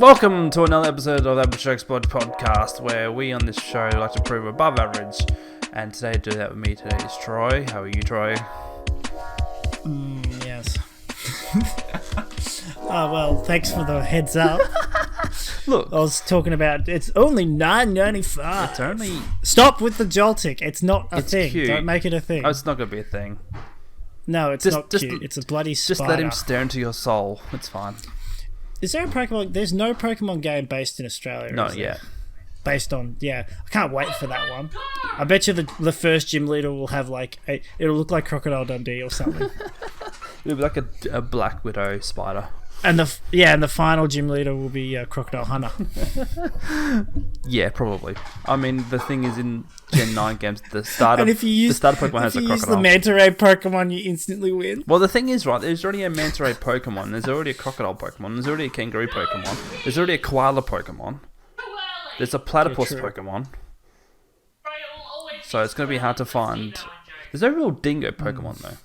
Welcome to another episode of the Blokes podcast, where we on this show like to prove above average. And today, to do that with me today is Troy. How are you, Troy? Yes. Oh, well, thanks for the heads up. Look, I was talking about it's only $9.95. it's only... Stop with the joltic. It's not a thing. Cute. Don't make it a thing. Oh, it's not going to be a thing. No, it's not cute. It's a bloody spider. Just let him stare into your soul. It's fine. Is there a Pokemon? There's no Pokemon game based in Australia. Not yet. Based on, yeah. I can't wait for that one. I bet you the first gym leader will have it'll look like Crocodile Dundee or something. It'll be like a Black Widow spider. And the final gym leader will be Crocodile Hunter. Yeah, probably. I mean, the thing is, in Gen 9 games, the starter Pokemon has a crocodile. If you use the Manta Ray Pokemon, you instantly win. Well, the thing is, right, there's already a Manta Ray Pokemon, there's already a crocodile Pokemon, there's already a kangaroo Pokemon, there's already a koala Pokemon, there's a platypus Pokemon. So it's going to be hard to find. There's no real dingo Pokemon, though.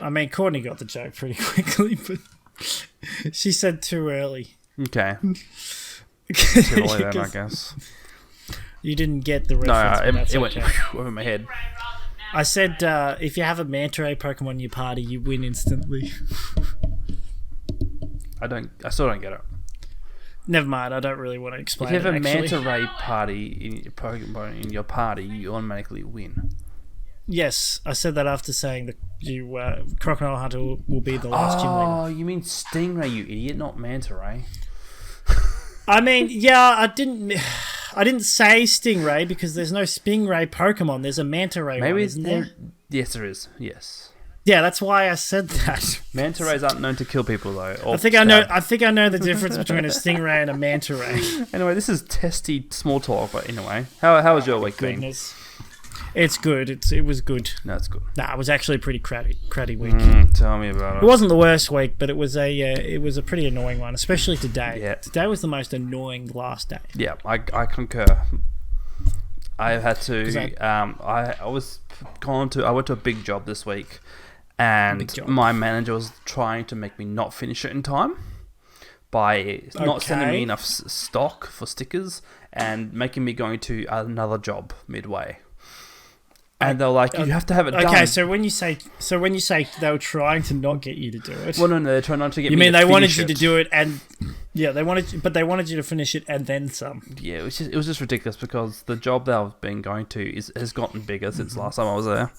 I mean, Courtney got the joke pretty quickly, but she said too early. Okay. Too early then, I guess. You didn't get the reference. No, it went over my head. I said if you have a Manta Ray Pokemon in your party, you win instantly. I still don't get it. Never mind, I don't really want to explain it. If you have a Manta Ray party in your Pokemon in your party, you automatically win. Yes, I said that after saying that Crocodile Hunter will be the last gym leader. Oh, you mean Stingray, you idiot, not Manta Ray. I mean, yeah, I didn't say Stingray because there's no Stingray Pokemon. There's a Manta Ray one, isn't there? Yes, there is. Yes. Yeah, that's why I said that. Manta Rays aren't known to kill people, though. I think I know the difference between a Stingray and a Manta Ray. Anyway, this is testy small talk, but anyway, how was your week been? It's good. It was good. No, it's good. Nah, it was actually a pretty cruddy week. Tell me about it. It wasn't the worst week, but it was a pretty annoying one, especially today. Yeah. Today was the most annoying last day. Yeah, I concur. I had to. I went to a big job this week, and my manager was trying to make me not finish it in time by not sending me enough stock for stickers and making me going to another job midway. And they're like, you have to have it done. Okay, so when you say they were trying to not get you to do it. Well, no, they're trying not to get me to finish it. You mean they wanted you to do it and... Yeah, they wanted you to finish it and then some. Yeah, it was just ridiculous because the job that I've been going to has gotten bigger since last time I was there.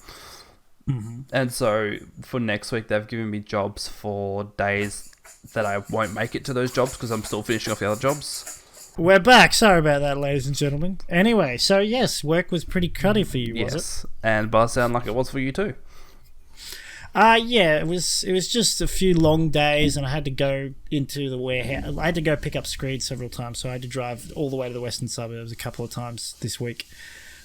Mm-hmm. And so for next week, they've given me jobs for days that I won't make it to those jobs because I'm still finishing off the other jobs. We're back. Sorry about that, ladies and gentlemen. Anyway, so yes, work was pretty cruddy for you, was it? Yes, and by the sound like it was for you too. Yeah, it was just a few long days, and I had to go into the warehouse. I had to go pick up screeds several times, so I had to drive all the way to the western suburbs a couple of times this week.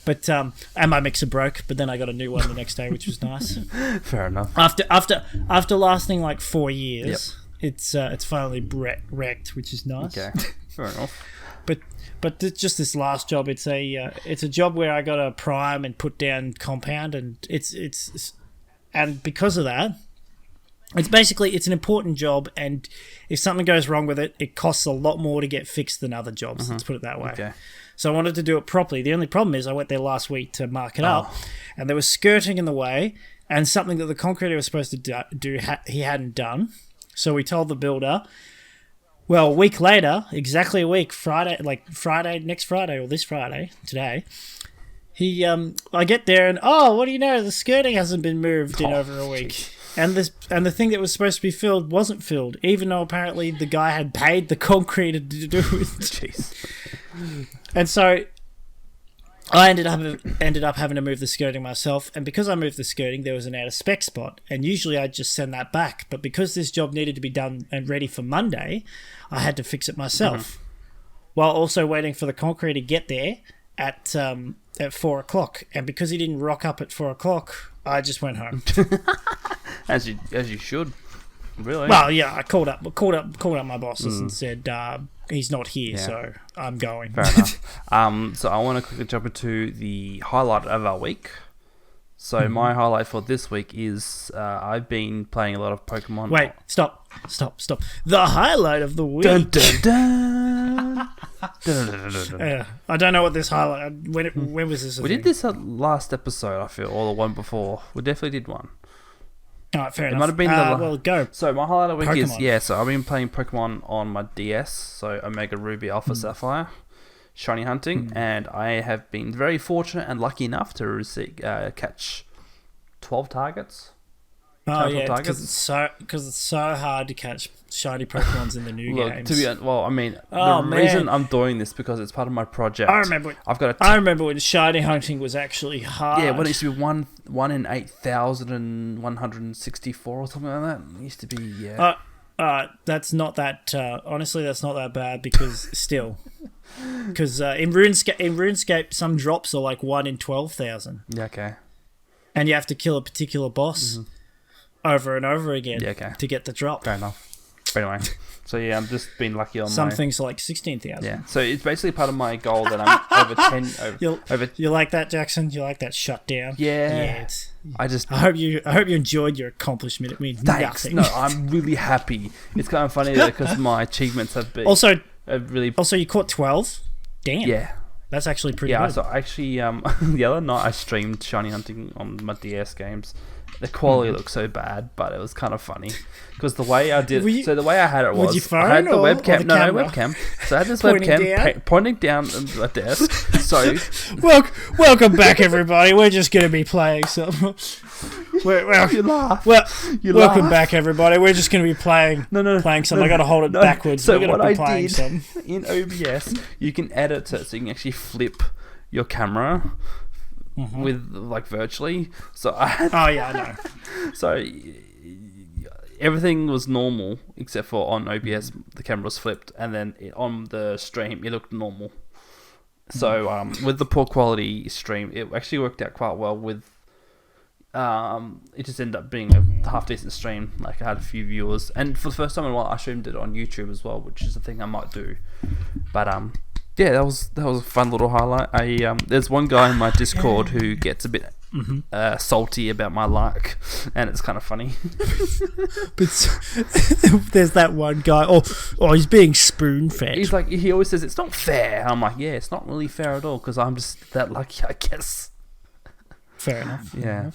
But and my mixer broke, but then I got a new one the next day, which was nice. Fair enough. After lasting like 4 years, yep. It's finally wrecked, which is nice. Okay, fair enough. But just this last job, it's a job where I got to prime and put down compound, and and because of that, it's an important job, and if something goes wrong with it, it costs a lot more to get fixed than other jobs. Let's put it that way. Okay. So I wanted to do it properly. The only problem is I went there last week to mark it up, and there was skirting in the way, and something that the concreter was supposed to do he hadn't done. So we told the builder. Well, a week later, exactly a week, next Friday or this Friday, today, I get there and, what do you know, the skirting hasn't been moved in over a week. Geez. And the thing that was supposed to be filled wasn't filled, even though apparently the guy had paid the concreter to do it. Jeez. And so I ended up having to move the skirting myself, and because I moved the skirting, there was an out of spec spot, and usually I'd just send that back, but because this job needed to be done and ready for Monday, I had to fix it myself, while also waiting for the concrete to get there at 4:00, and because he didn't rock up at 4:00, I just went home. as you should, really. Well, yeah, I called up my bosses and said he's not here, so I'm going. Fair enough. So I want to quickly jump into the highlight of our week. So my highlight for this week is I've been playing a lot of Pokemon. Wait, stop. The highlight of the week. Dun, dun, dun. I don't know what this highlight. When was this? We did this last episode, I feel, or the one before. We definitely did one. All right, fair enough. It might have been well, go. So my highlight of the week Pokemon. is so I've been playing Pokemon on my DS, so Omega Ruby, Alpha Sapphire, shiny hunting, and I have been very fortunate and lucky enough to catch 12 targets. Oh yeah, because it's so hard to catch shiny Pokemons in the new games. The reason I'm doing this because it's part of my project. I remember when shiny hunting was actually hard. Yeah, when it used to be one in 8,164 or something like that. It used to be that's not that. Honestly, that's not that bad because in RuneScape, some drops are like 1 in 12,000. Yeah, okay. And you have to kill a particular boss over and over again to get the drop. Fair enough. But anyway, so yeah, I'm just being lucky on some things are like 16,000. Yeah, so it's basically part of my goal that I'm over 10. You like that, Jackson? You like that shutdown? Yeah. I hope you enjoyed your accomplishment. It means nothing. No, I'm really happy. It's kind of funny because my achievements have been also really. You caught 12. Damn. Yeah. That's actually pretty good. Yeah, so actually, the other night I streamed shiny hunting on my DS games. The quality looked so bad, but it was kind of funny because the way I did. So the way I had it was, your phone I had the webcam. No webcam. So I had this webcam pointing down the desk. So welcome back, everybody. We're just going to be playing some. You laugh. Welcome back, everybody. We're just going to be playing. Playing some. I got to hold it backwards. So what I did in OBS, you can edit it so you can actually flip your camera. With virtually, so I had. Oh yeah, I know. So everything was normal except for on OBS the camera was flipped, and then on the stream it looked normal. So with the poor quality stream, it actually worked out quite well. With it just ended up being a half decent stream. Like I had a few viewers, and for the first time in a while, I streamed it on YouTube as well, which is a thing I might do. But yeah, that was a fun little highlight. There's one guy in my Discord who gets a bit salty about my luck, and it's kind of funny. But there's that one guy. Oh, he's being spoon-fed. He's like, he always says it's not fair. I'm like, yeah, it's not really fair at all because I'm just that lucky, I guess. Fair enough. Yeah.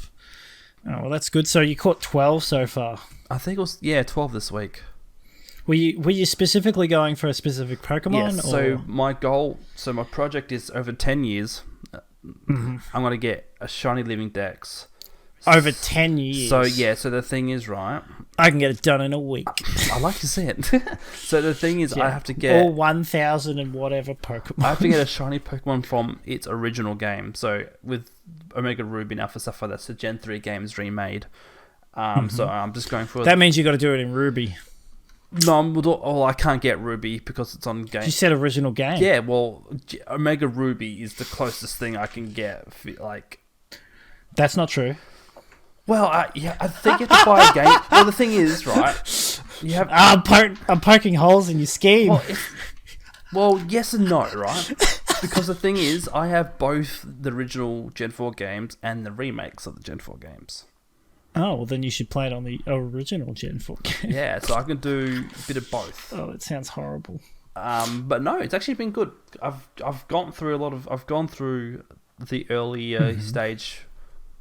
Oh well, that's good. So you caught 12 so far. I think it was 12 this week. Were you specifically going for a specific Pokemon? Yes, so my project is over 10 years. I'm going to get a shiny living dex. Over 10 years? So the thing is, right... I can get it done in a week. I like to see it. So the thing is, I have to get... all 1,000 and whatever Pokemon. I have to get a shiny Pokemon from its original game. So with Omega Ruby and Alpha Sapphire, that's the Gen 3 games remade. So I'm just going for... That means you got to do it in Ruby. No, I can't get Ruby because it's on game. You said original game. Yeah, well, Omega Ruby is the closest thing I can get. That's not true. Well, I think you have to buy a game. Well, the thing is, right? You have. I'm poking holes in your scheme. Well, yes and no, right? Because the thing is, I have both the original Gen 4 games and the remakes of the Gen 4 games. Oh, well then you should play it on the original Gen 4 game. Yeah, so I can do a bit of both. Oh, it sounds horrible. But no, it's actually been good. I've gone through the early stage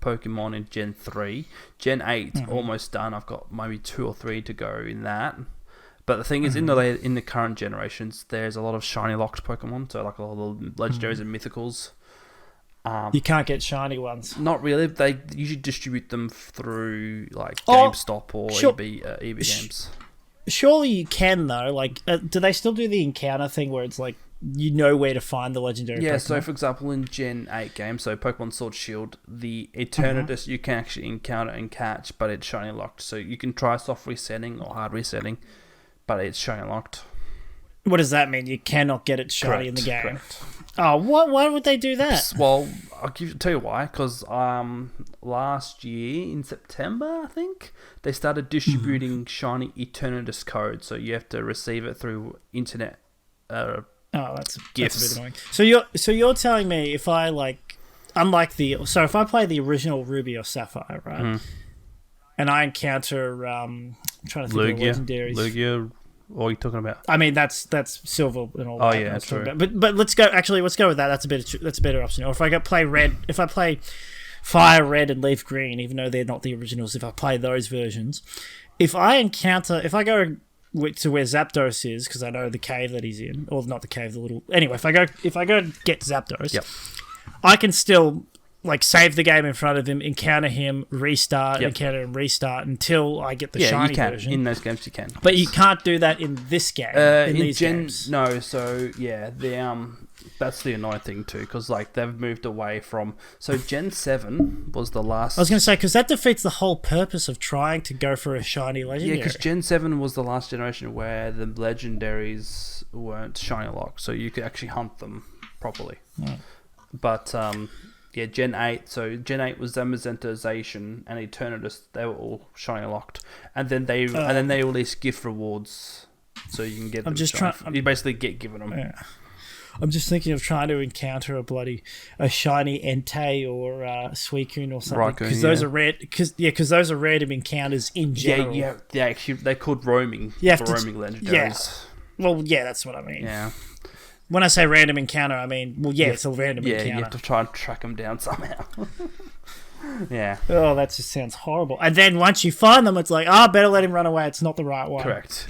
Pokemon in Gen 3. Gen 8 almost done. I've got maybe 2 or 3 to go in that. But the thing is, in the current generations, there's a lot of shiny locked Pokemon, so like a lot of the legendaries and mythicals. You can't get shiny ones. Not really. They usually distribute them through like GameStop or EB Games. Surely you can though. Like, do they still do the encounter thing where it's like you know where to find the legendary Pokemon? So for example, in Gen 8 games, so Pokemon Sword Shield, the Eternatus you can actually encounter and catch, but it's shiny locked. So you can try soft resetting or hard resetting, but it's shiny locked. What does that mean? You cannot get it shiny in the game? Correct. Oh, what? Why would they do that? Well, tell you why. Because last year in September, I think they started distributing shiny Eternatus codes. So you have to receive it through internet. That's a gifts. bit annoying. So you're telling me if I if I play the original Ruby or Sapphire, right, and I encounter I'm trying to think of legendaries. Or are you talking about? I mean, that's silver and all. Oh that yeah, true. But let's go. Actually, let's go with that. That's a better option. Or if I play red, if I play Fire Red and Leaf Green, even though they're not the originals, if I play those versions, if I go to where Zapdos is, because I know the cave that he's in, or not the cave, the little. Anyway, if I go get Zapdos, yep. I can still like save the game in front of him, encounter him, restart, encounter him, restart until I get the shiny version. In those games you can. But you can't do that in this game. In these games. No, so yeah, that's the annoying thing too, because like they've moved away from. So Gen 7 was the last. I was going to say, because that defeats the whole purpose of trying to go for a shiny legendary. Yeah, because Gen 7 was the last generation where the legendaries weren't shiny locked, so you could actually hunt them properly. Right. But yeah, Gen 8. So Gen 8 was Zamazenta, Zacian, and Eternatus. They were all shiny locked, and then they released gift rewards, so you can get them. You basically get given them. Yeah. I'm just thinking of trying to encounter a shiny Entei or Suicune or something, because those are rare. Because those are random encounters in general. Yeah. They're called roaming. Roaming legendaries. Yeah. Well, yeah, that's what I mean. Yeah. When I say random encounter, I mean, well, yeah, it's a random encounter. Yeah, you have to try and track them down somehow. Yeah. Oh, that just sounds horrible. And then once you find them, it's like, better let him run away. It's not the right one. Correct.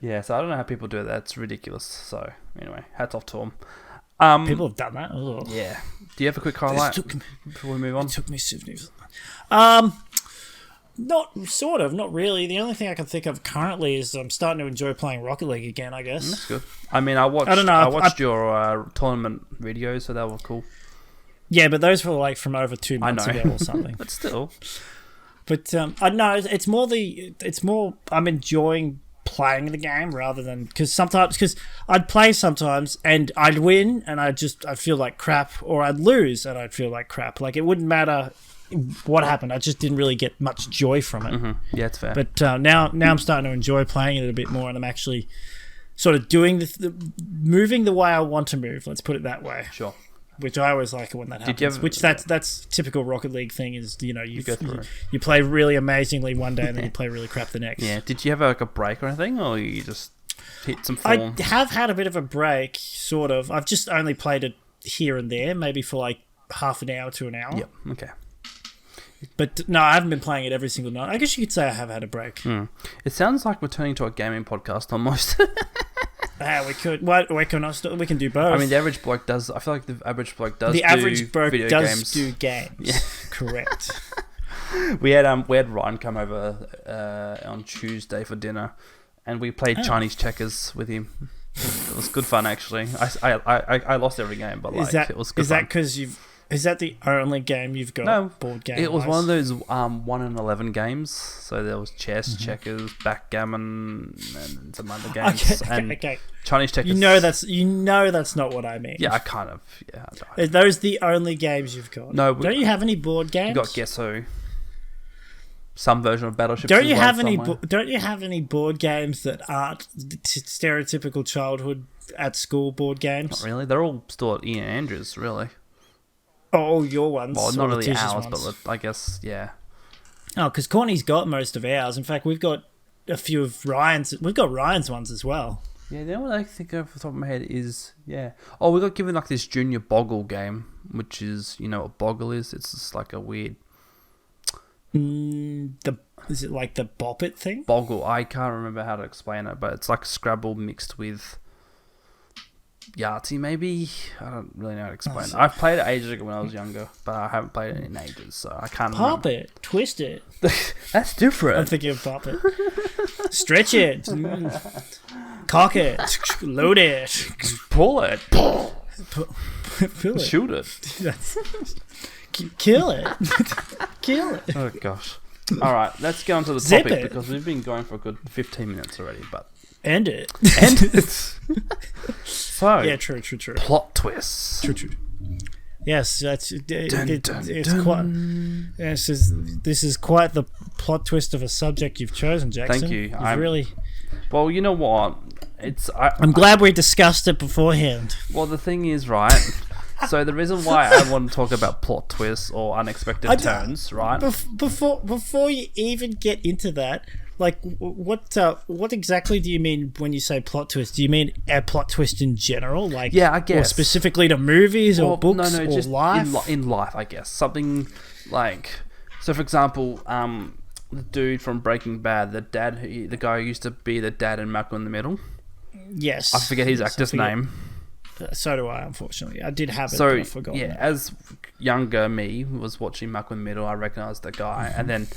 Yeah, so I don't know how people do that. It's ridiculous. So, anyway, hats off to them. People have done that. Ugh. Yeah. Do you have a quick highlight before we move on? It took me 7 years. Not really. The only thing I can think of currently is I'm starting to enjoy playing Rocket League again, I guess. That's good. I mean, I watched your tournament videos, so that was cool. Yeah, but those were like from over 2 months ago or something. But still. But I know it's more I'm enjoying playing the game rather than because I'd play sometimes and I'd win and I'd feel like crap, or I'd lose and I'd feel like crap. Like it wouldn't matter what happened. I just didn't really get much joy from it. Mm-hmm. Yeah, it's fair. But now I'm starting to enjoy playing it a bit more, and I'm actually sort of doing moving the way I want to move. Let's put it that way. Sure. Which I always like it when that happens. That's typical Rocket League thing. Is you play really amazingly one day and then you play really crap the next. Yeah. Did you have like a break or anything, or you just hit some form? I have had a bit of a break, sort of. I've just only played it here and there, maybe for like half an hour to an hour. Yep. Okay. But no, I haven't been playing it every single night. I guess you could say I have had a break. It sounds like we're turning to a gaming podcast almost. We could. We can do both. I mean, the average bloke does. I feel like the average bloke does. The average bloke video does games. do games. Yeah. Correct. We had Ryan come over on Tuesday for dinner, and we played Chinese checkers with him. It was good fun, actually. I lost every game, but it was good. Is that the only game you've got? No, board game. It was one of those 1 in 11 games. So there was chess, checkers, backgammon, and some other games. Okay. Chinese checkers. You know that's not what I mean. Yeah, I kind of. Yeah. Are those the only games you've got? No. Don't you have any board games? You got Guess Who. Some version of Battleship. Don't you have any board games that aren't stereotypical childhood at school board games? Not really. They're all still at Ian Andrews, really. Oh, your ones. Well, not really ours, ones. but I guess, yeah. Oh, because Corny's got most of ours. In fact, we've got a few of Ryan's. We've got Ryan's ones as well. Yeah, the only one I think of off the top of my head is, yeah. Oh, we got given like this Junior Boggle game, which is, you know what Boggle is? It's just like a weird... Is it like the Bop It thing? Boggle. I can't remember how to explain it, but it's like Scrabble mixed with... Yahtzee, maybe? I don't really know how to explain it. I've played it ages ago when I was younger, but I haven't played it in ages, so I can't Pop it. Twist it. That's different. I'm thinking of Pop It. Stretch it. Cock it. Load it. Pull it. Pull it. Shoot it. Kill it. Kill it. Oh, gosh. All right, let's get on to the Zip topic, it. because we've been going for a good 15 minutes already, but... End it. End it. So, yeah, true. Plot twists. True. Yes, it's dun. quite. Yes, this is quite the plot twist of a subject you've chosen, Jackson. Thank you. Well, you know what? I'm glad we discussed it beforehand. Well, the thing is, right? So the reason why I want to talk about plot twists or unexpected turns, right? Before you even get into that, like what exactly do you mean when you say plot twist? Do you mean a plot twist in general, like yeah, I guess, or specifically to movies or books or just life? in life, I guess something like so. For example, the dude from Breaking Bad, the guy who used to be the dad in Malcolm in the Middle. Yes, I forget his actor's name. So do I, unfortunately. I did have it, but I forgot. Yeah, as younger me was watching Malcolm in the Middle, I recognised the guy, and then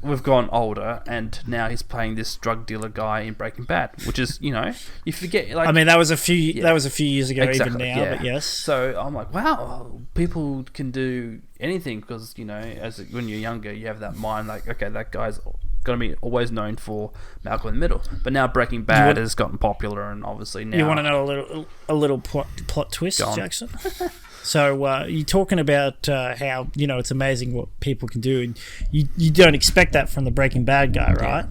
we've gone older, and now he's playing this drug dealer guy in Breaking Bad, which is you forget. Like, I mean, that was a few years ago, exactly, even now, but yes. So I'm like, wow, people can do anything because when you're younger, you have that mind like, okay, that guy's going to be always known for Malcolm in the Middle, but now Breaking Bad has gotten popular, and obviously now you want to know a little plot twist, Jackson. So you're talking about how it's amazing what people can do, and you don't expect that from the Breaking Bad guy, right? Yeah.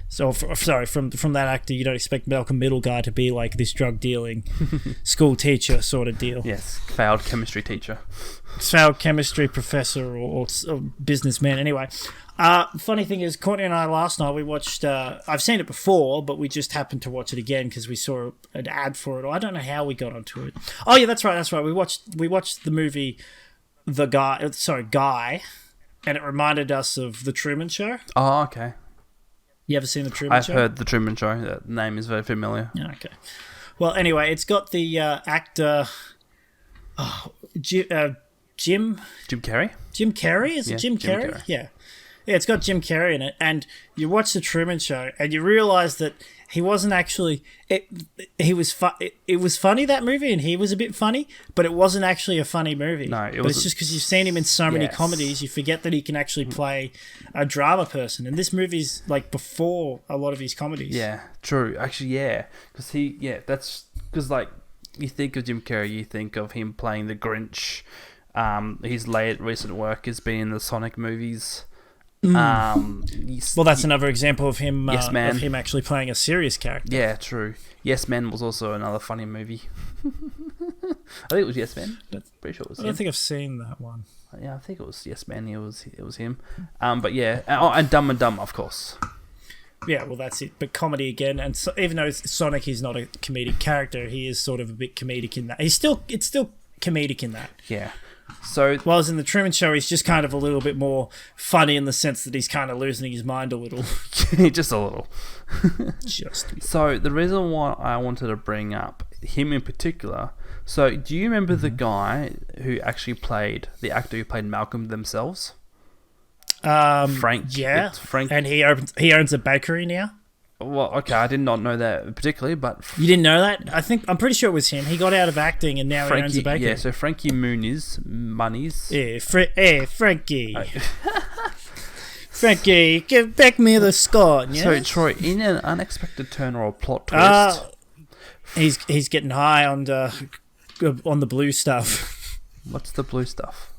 So from that actor, you don't expect Malcolm Middle guy to be like this drug dealing school teacher sort of deal. Yes, failed chemistry teacher, failed chemistry professor or businessman. Anyway. Funny thing is, Courtney and I last night we watched. I've seen it before, but we just happened to watch it again because we saw an ad for it. Or I don't know how we got onto it. Oh yeah, that's right. We watched the movie, Guy, and it reminded us of The Truman Show. Oh, okay. You ever seen The Truman Show? I've heard The Truman Show. That name is very familiar. Yeah, okay. Well, anyway, it's got the actor. Jim Carrey. Jim Carrey? Is it Jim Carrey? Yeah. Yeah, it's got Jim Carrey in it, and you watch The Truman Show, and you realise that he wasn't actually. It was funny, that movie, and he was a bit funny, but it wasn't actually a funny movie. No, but it's just because you've seen him in so many comedies, you forget that he can actually play a drama person, and this movie's like before a lot of his comedies. Yeah, true. Actually, yeah, because that's because like you think of Jim Carrey, you think of him playing the Grinch. His recent work has been in the Sonic movies. Well, that's another example of him. Yes Man. Of him actually playing a serious character. Yeah, true. Yes Man was also another funny movie. I think it was Yes Man. Pretty sure it was. I don't think I've seen that one. Yeah, I think it was Yes Man. It was him. But yeah, and Dumb and Dumb, of course. Yeah, well, that's it. But comedy again, and so, even though Sonic is not a comedic character, he is sort of a bit comedic in that. It's still comedic in that. Yeah. So, whereas in The Truman Show, he's just kind of a little bit more funny in the sense that he's kind of losing his mind a little. Just a little. So, the reason why I wanted to bring up him in particular, so do you remember the guy who actually played, the actor who played Malcolm themselves? Frank. Yeah. Frank. And he owns a bakery now? Well, okay, I did not know that particularly, but... You didn't know that? I'm pretty sure it was him. He got out of acting and now he owns a bakery. Yeah, so Frankie Muniz. Yeah, Frankie. Frankie, back me the scone, yeah? So, Troy, in an unexpected turn or a plot twist... he's getting high on the blue stuff. What's the blue stuff?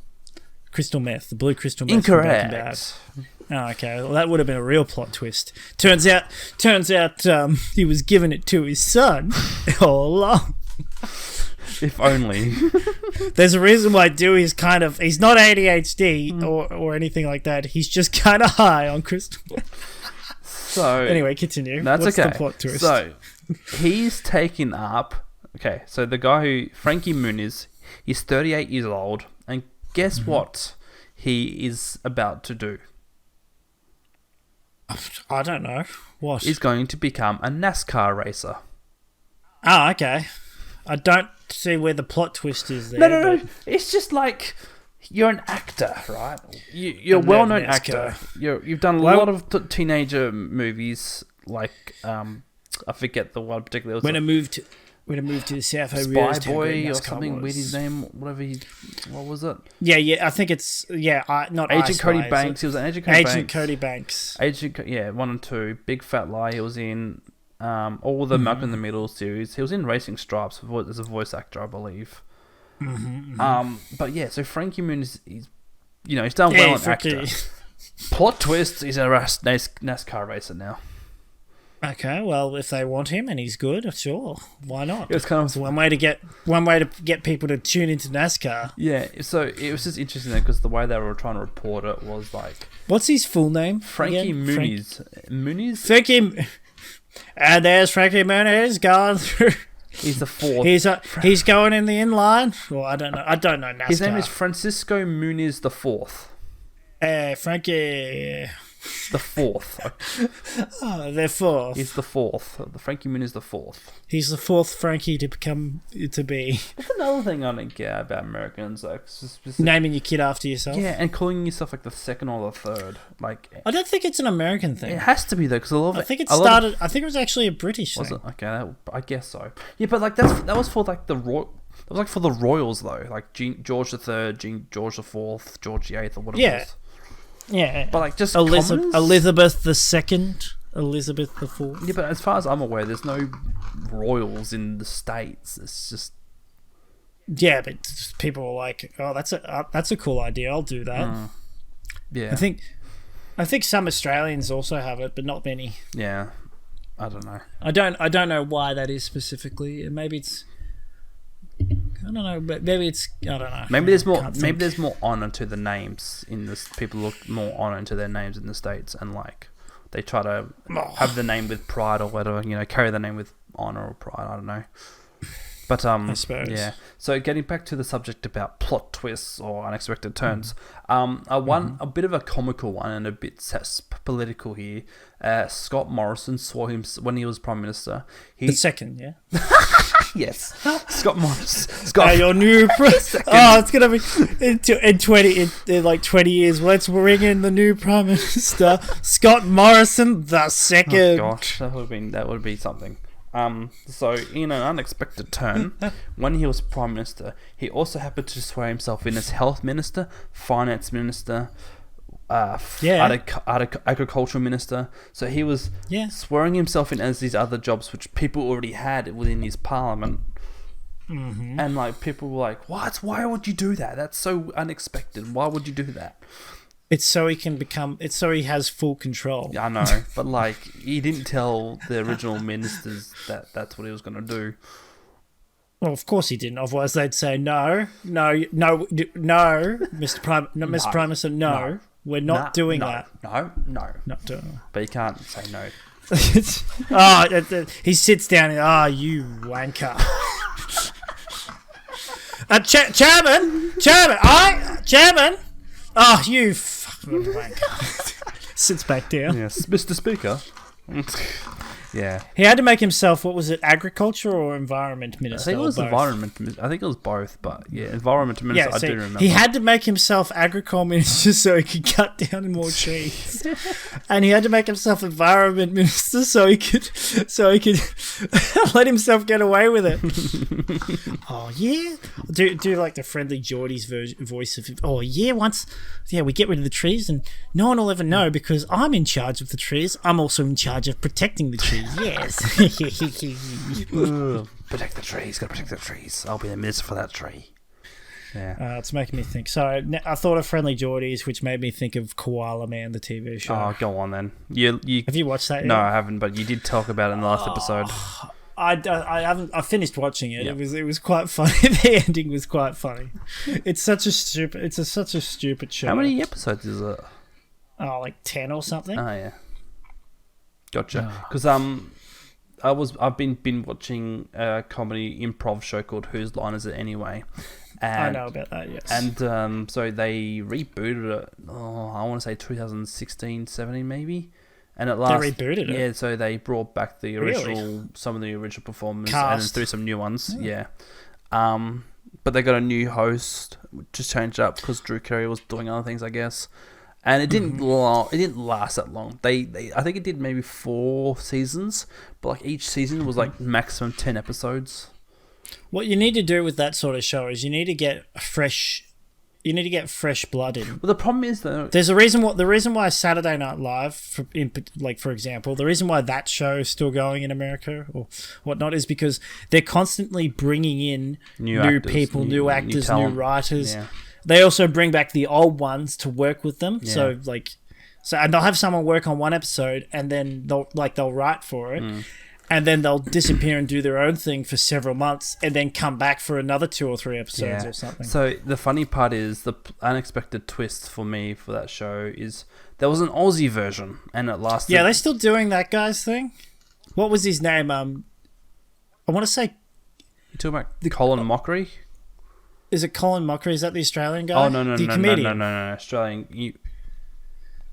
Crystal meth, the blue crystal meth. Incorrect. Oh, okay. Well, that would have been a real plot twist. Turns out, he was giving it to his son all along. If only. There's a reason why Dewey's he's not ADHD or anything like that. He's just kind of high on crystal. So anyway, continue. That's What's okay. The plot twist? So he's taking up. Okay, so the guy who Frankie Muniz, he's 38 years old, and guess what he is about to do? I don't know. What? He's going to become a NASCAR racer. Oh, okay. I don't see where the plot twist is there. No. It's just like you're an actor, right? You're a well-known actor. You've done a lot of teenager movies, like I forget the one particularly. When I moved to the South, I realized Spy Boy or something weird. His name, what was it? Yeah. I think it's not Agent Cody Banks. He was an Agent Cody Banks. 1 and 2. Big Fat Lie. He was in all the Malcolm in the Middle series. He was in Racing Stripes as a voice actor, I believe. But yeah, so Frankie Muniz, he's done well in actor. Plot twist: he's a NASCAR racer now. Okay, well, if they want him and he's good, sure, why not? It's kind of It's one way to get people to tune into NASCAR. Yeah, so it was just interesting because the way they were trying to report it was like, what's his full name? Frankie again? Muniz. Frankie, and there's Frankie Muniz going through. He's the fourth. He's going in the inline. Well, I don't know NASCAR. His name is Francisco Muniz the fourth. Frankie. The fourth. Oh, they're fourth. He's the fourth. The Frankie Muniz the fourth. He's the fourth Frankie to be. That's another thing I don't get about Americans, like naming your kid after yourself. Yeah, and calling yourself like the second or the third. Like, I don't think it's an American thing. It has to be though, because a lot of I think it started. I think it was actually a British thing. Was it? Okay, I guess so. Yeah, but like that was for like the royal. It was like for the royals though, like George the Third, George the Fourth, George the Eighth, or whatever. Yeah. It was. Yeah, but like just Elizabeth the Second, Elizabeth the Fourth. Yeah, but as far as I'm aware, there's no royals in the States. It's just but people are like, oh, that's a cool idea. I'll do that. Yeah, I think some Australians also have it, but not many. Yeah, I don't know. I don't know why that is specifically. Maybe it's. I don't know, but maybe it's. I don't know. Maybe there's more. Maybe there's more honor to the names in this. People look more honor into their names in the States, and like they try to have the name with pride or whatever. Carry the name with honor or pride. I don't know. But I suppose. Yeah. So getting back to the subject about plot twists or unexpected turns, a bit of a comical one and a bit political here. Scott Morrison swore him when he was Prime Minister. The second, yeah. Yes, Scott Morrison. Your new it's gonna be in 20 years. Let's bring in the new Prime Minister, Scott Morrison the second. Oh gosh, that would be something. So in an unexpected turn, when he was Prime Minister, he also happened to swear himself in as Health Minister, Finance Minister, Agricultural Minister. So he was swearing himself in as these other jobs which people already had within his parliament. Mm-hmm. And like people were like, "What? Why would you do that? That's so unexpected. Why would you do that?" It's so he has full control. Yeah, I know, but like he didn't tell the original ministers that that's what he was going to do. Well, of course he didn't. Otherwise, they'd say no, Mr. Prime Minister, no, we're not doing that. No, not doing that. But you can't say no. He sits down and you wanker. Chairman. Oh, you fucking wanker. Sits back down. Yes, Mr. Speaker. Yeah. He had to make himself, what was it, agriculture or environment minister? I think it was environment minister. I think it was both, but yeah, environment minister, I do remember. He had to make himself agriculture minister so he could cut down more trees. And he had to make himself environment minister so he could let himself get away with it. Oh, yeah? Do like the Friendly Geordie's voice of, oh, yeah, we get rid of the trees and no one will ever know because I'm in charge of the trees. I'm also in charge of protecting the trees. Yes. Protect the trees. Gotta protect the trees. I'll be the minister for that tree. Yeah. It's making me think. So I thought of Friendly Geordies, which made me think of Koala Man, the TV show. Oh, go on then. Have you watched that yet? No, I haven't. But you did talk about it in the last episode. I haven't. I finished watching it. Yep. It was quite funny. The ending was quite funny. It's such a stupid show. How many episodes is it? Oh, like 10 or something. Oh yeah. Gotcha. Because I've been watching a comedy improv show called Whose Line Is It Anyway? And, I know about that, yes. And so they rebooted it. Oh, I want to say 2016, 17 maybe. And at last, they rebooted it. Yeah, so they brought back the original, some of the original performers, and then threw some new ones. Yeah. But they got a new host, just changed it up because Drew Carey was doing other things, I guess. And it didn't it didn't last that long. They I think it did maybe 4 seasons, but like each season was like maximum 10 episodes. What you need to do with that sort of show is you need to get fresh blood in. Well, the problem is though, there's a reason why Saturday Night Live, for example, the reason why that show is still going in America or whatnot is because they're constantly bringing in new people, new actors, new writers. Yeah. They also bring back the old ones to work with them. Yeah. So, and they'll have someone work on one episode, and then they'll write for it, and then they'll disappear and do their own thing for several months, and then come back for another 2 or 3 episodes or something. So the funny part is the unexpected twist for me for that show is there was an Aussie version, and it lasted. Yeah, they're still doing that guy's thing. What was his name? I want to say. You talking about Colin Mockery? Is it Colin Mockery? Is that the Australian guy? Oh no, comedian. No, Australian.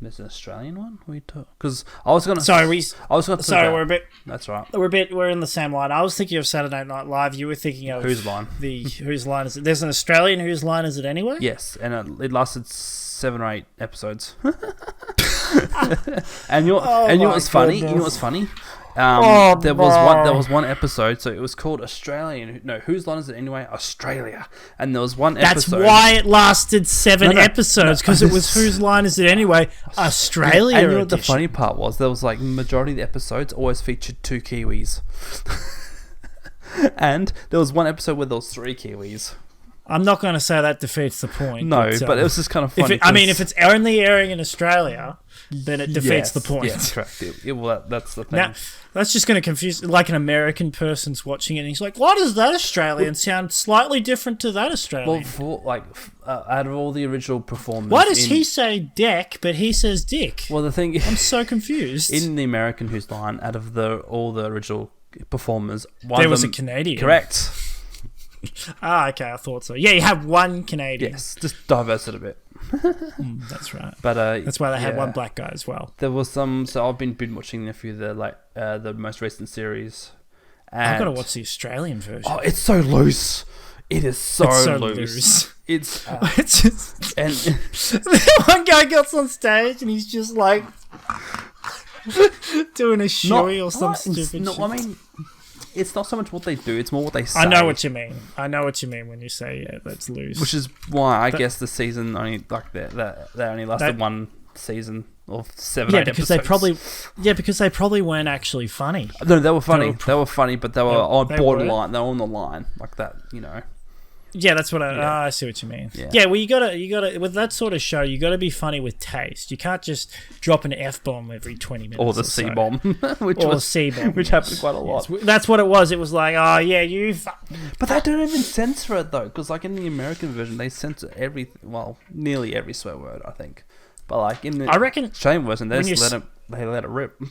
There's an Australian one. Because I was gonna. We're a bit. That's right. We're in the same line. I was thinking of Saturday Night Live. You were thinking of Whose Line? Whose Line is it? There's an Australian Whose Line is it anyway? Yes, and it lasted 7 or 8 episodes. and you know what's funny? You know what's funny? There was one episode, so it was called Australian. No, Whose Line is it anyway? Australia. And there was one episode. That's why it lasted 7 episodes, because it was Whose Line is it anyway? Australia. And you know what the funny part was? There was like majority of the episodes always featured 2 Kiwis. And there was one episode where there was 3 Kiwis. I'm not going to say that defeats the point. No, but it was just kind of funny. If it's only airing in Australia, then it defeats the point. Yes, correct. That's the thing. Now, that's just going to confuse, like an American person's watching it, and he's like, why does that Australian sound slightly different to that Australian? Well, out of all the original performers... Why does he say deck, but he says dick? Well, the thing... I'm so confused. In the American Whose Line, out of all the original performers... There was a Canadian. Correct. Okay, I thought so. Yeah, you have one Canadian. Yes, just diverse it a bit. That's right. But that's why they had one black guy as well. There was some. So I've been watching a few of the most recent series. And I've got to watch the Australian version. Oh, it's so loose. It is so loose. It's just and one guy gets on stage and he's just like doing a shoey or some stupid shit. No, I mean. It's not so much what they do; it's more what they say. I know what you mean. When you say that's loose. Which is why I guess the season only that only lasted one season of 7 8 because episodes. Because they probably weren't actually funny. No, they were funny. They were funny, but they were on borderline. They were on the line like that, you know. Yeah, that's what I see what you mean. Yeah, well, you gotta with that sort of show, you gotta be funny with taste. You can't just drop an F-bomb every 20 minutes. Or the C-bomb, which happened quite a lot. Yes. That's what it was. It was like, oh yeah, But they don't even censor it though, because like in the American version, they censor nearly every swear word, I think. But like in the Australian version, they let it rip.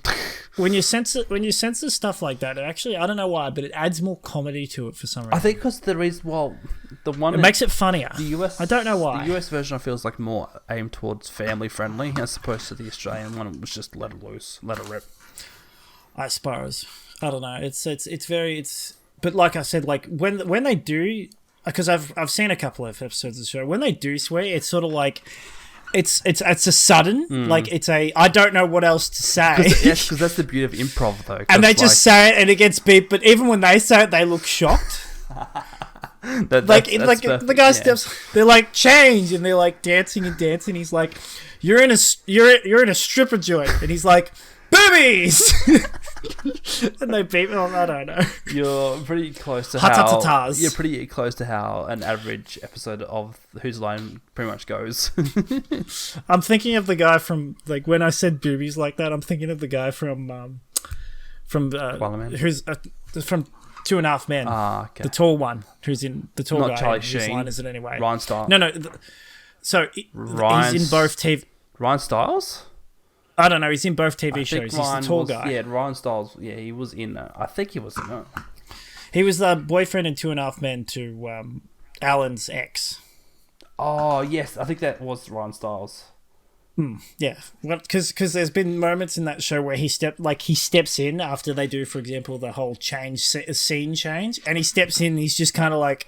When you censor stuff like that, actually, I don't know why, but it adds more comedy to it for some reason. I think because it makes it funnier. The US, I don't know why. The US version I feel is like more aimed towards family friendly, as opposed to the Australian one. It was just let it loose, let it rip. I suppose. I don't know. But like I said, like when they do, because I've seen a couple of episodes of the show. When they do swear, it's sort of like. It's a sudden, like it's a, I don't know what else to say. Yes, because that's the beauty of improv though. And they just say it and it gets beat, but even when they say it, they look shocked. The guy steps, they're like, change, and they're like dancing and dancing. He's like, you're in a stripper joint, and he's like, boobies! And they beat me on, I don't know. You're pretty close to how... You're pretty close to how an average episode of Whose Line pretty much goes. I'm thinking of the guy from, like, when I said boobies like that, I'm thinking of the guy from who's from 2.5 Men. Ah, okay. The tall one, who's in the tall Not guy. Charlie Whose Sheen. Line is it anyway? Ryan Stiles. No. He's in both TV. Ryan Stiles? I don't know. He's in both TV shows. He's the tall guy. Yeah, Ryan Stiles. Yeah, he was in it. I think he was in it. He was the boyfriend in 2.5 Men to Alan's ex. Oh, yes. I think that was Ryan Stiles. Yeah. Because there's been moments in that show where he steps in after they do, for example, the whole scene change. And he steps in and he's just kind of like...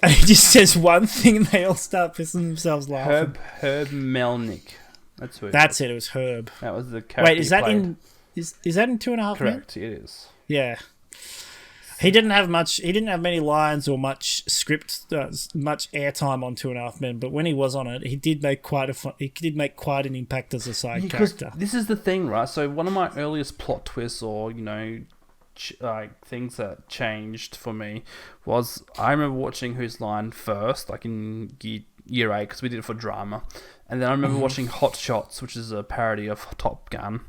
And he just says one thing and they all start pissing themselves laughing. Herb Melnick. That's it. It was Herb. That was the character. Wait, is that in 2.5 Men? Correct, it is. Yeah. He didn't have much. He didn't have many lines or much script, much airtime on 2.5 Men. But when he was on it, he did make quite an impact as a side character. This is the thing, right? So one of my earliest plot twists, or things that changed for me, was I remember watching Whose Line first, like in year 8, because we did it for drama. And then I remember watching Hot Shots, which is a parody of Top Gun,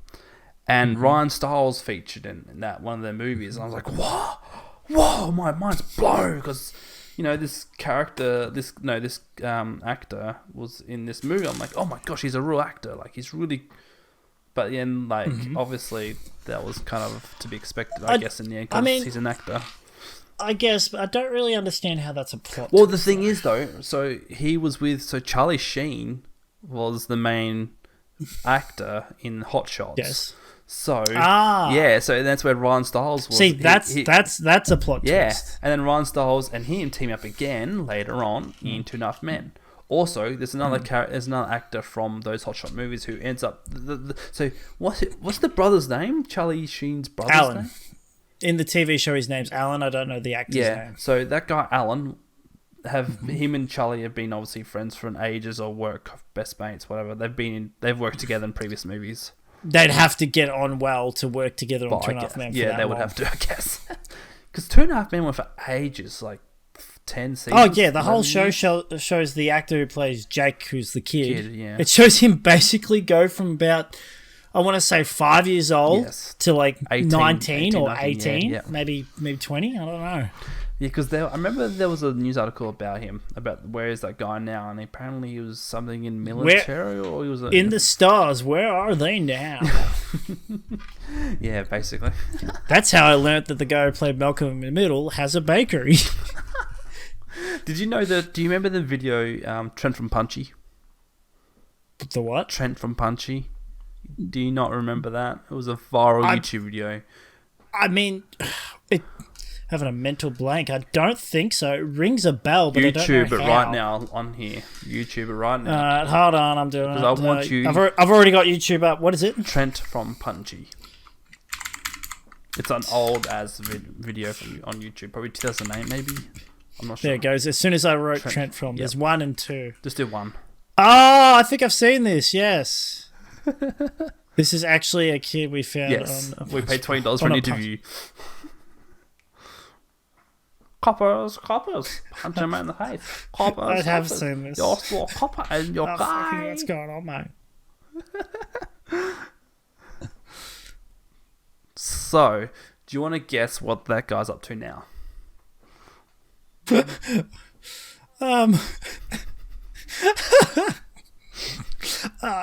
and Ryan Stiles featured in that one of their movies. And I was like, whoa, my mind's blown, because this character, this actor was in this movie. I'm like, oh my gosh, he's a real actor. Like, he's really. But then, obviously, that was kind of to be expected, I guess, in the end, because he's an actor. I guess, but I don't really understand how that's a plot. Well, the thing is, though, so Charlie Sheen was the main actor in Hot Shots. Yes. So so that's where Ryan Stiles was. See, that's a plot twist. And then Ryan Stiles and him team up again later on in 2.5 Men. Also, there's another another actor from those Hot Shot movies who ends up. So what's the brother's name? Charlie Sheen's brother's name? In the TV show, his name's Alan. I don't know the actor's name. So that guy Alan, him and Charlie have been obviously friends for ages, or work best mates, whatever. They've worked together in previous movies. They'd have to get on well to work together on 2.5 Men. Yeah, they would have to, I guess. Because 2.5 Men went for ages, like 10 seasons. Oh yeah, the whole show shows the actor who plays Jake, who's the kid. Yeah. It shows him basically go from about, I want to say 5 years old to like 19 or 18, maybe 20. I don't know. Yeah, because I remember there was a news article about him, about where is that guy now, and apparently he was something in military, or he was in the stars. Where are they now? Yeah, basically. That's how I learnt that the guy who played Malcolm in the Middle has a bakery. Did you know that? Do you remember the video Trent from Punchy? The what? Trent from Punchy. Do you not remember that? It was a viral YouTube video. I mean, having a mental blank. I don't think so. It rings a bell, but YouTube I don't know it right now on here. YouTube it right now. Hold on, I'm doing it. Because I want you. I've already got YouTube up. What is it? Trent from Punchy. It's an old as video on YouTube, probably 2008 maybe. I'm not sure. There it goes. As soon as I wrote Trent from, there's 1 and 2. Just do 1. Oh, I think I've seen this. Yes. This is actually a kid we found. Yes, we paid $20 for an interview. Coppers, punch him in the face. Coppers, I have seen this. You're copper and you're guy. What's going on, mate? So, do you want to guess what that guy's up to now?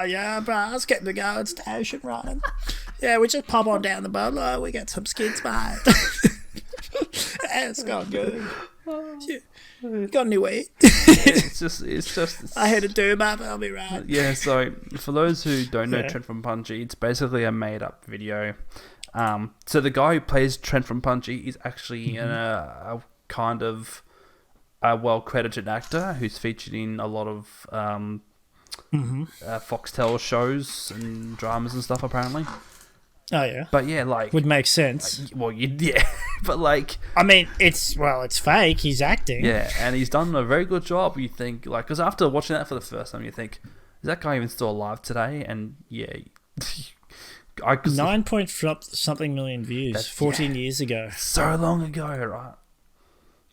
Yeah, bro, let's get the going station running. Yeah, we just pop on down the boat. We get some skids, mate. It's gone good. Got any weight? It's just. I had to do, mate, but I'll be right. Yeah, so for those who don't know Trent from Punchy, it's basically a made-up video. So the guy who plays Trent from Punchy is actually a kind of a well-credited actor who's featured in a lot of Foxtel shows and dramas and stuff, apparently. Oh yeah, but yeah, like would make sense. But like, I mean, it's fake. He's acting. Yeah, and he's done a very good job. You think, like, because after watching that for the first time, you think, is that guy even still alive today? And yeah, 9 something million views 14 years ago. So long ago, right?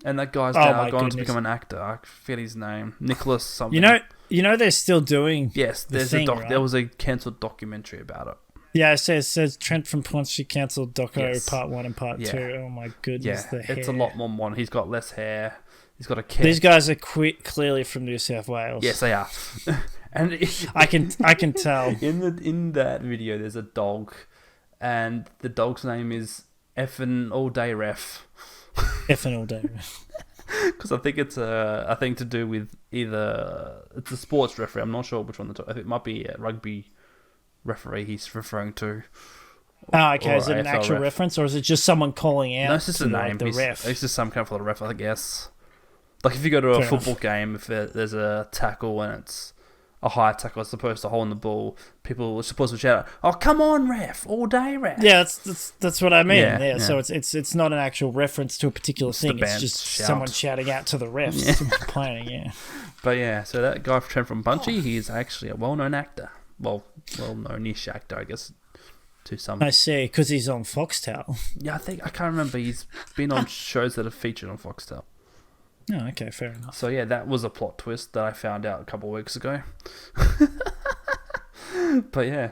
And that guy's now gone to become an actor. I forget his name, Nicholas something. You know they're still doing. Yes, there was a cancelled documentary about it. Yeah, it says Trent from Punchy cancelled doco part 1 and part 2. Oh my goodness, the hair. It's a lot more modern. He's got less hair. He's got a cat. These guys are clearly from New South Wales. Yes, they are. And I can tell. In that video, there's a dog, and the dog's name is Effin' All Day Ref. Effin' All Day Ref. Because I think it's a thing to do with either it's a sports referee. I'm not sure which one. It might be a rugby referee he's referring to. Oh, okay. Is it an actual reference, or is it just someone calling out? No, it's just a name. The ref. It's just some kind of ref, I guess. Like if you go to a football game, if there's a tackle and it's a high tackle as opposed to holding the ball, people are supposed to shout, "Oh, come on, ref! All day, ref!" Yeah, that's what I mean. Yeah. So it's not an actual reference to a particular thing. It's just someone shouting out to the refs complaining. Yeah. But yeah, so that guy from Punchy, he's actually a well-known actor. Well-known-ish actor, I guess, to some. I see, because he's on Foxtel. Yeah, I can't remember. He's been on shows that are featured on Foxtel. Oh, okay, fair enough. So yeah, that was a plot twist that I found out a couple of weeks ago. But yeah,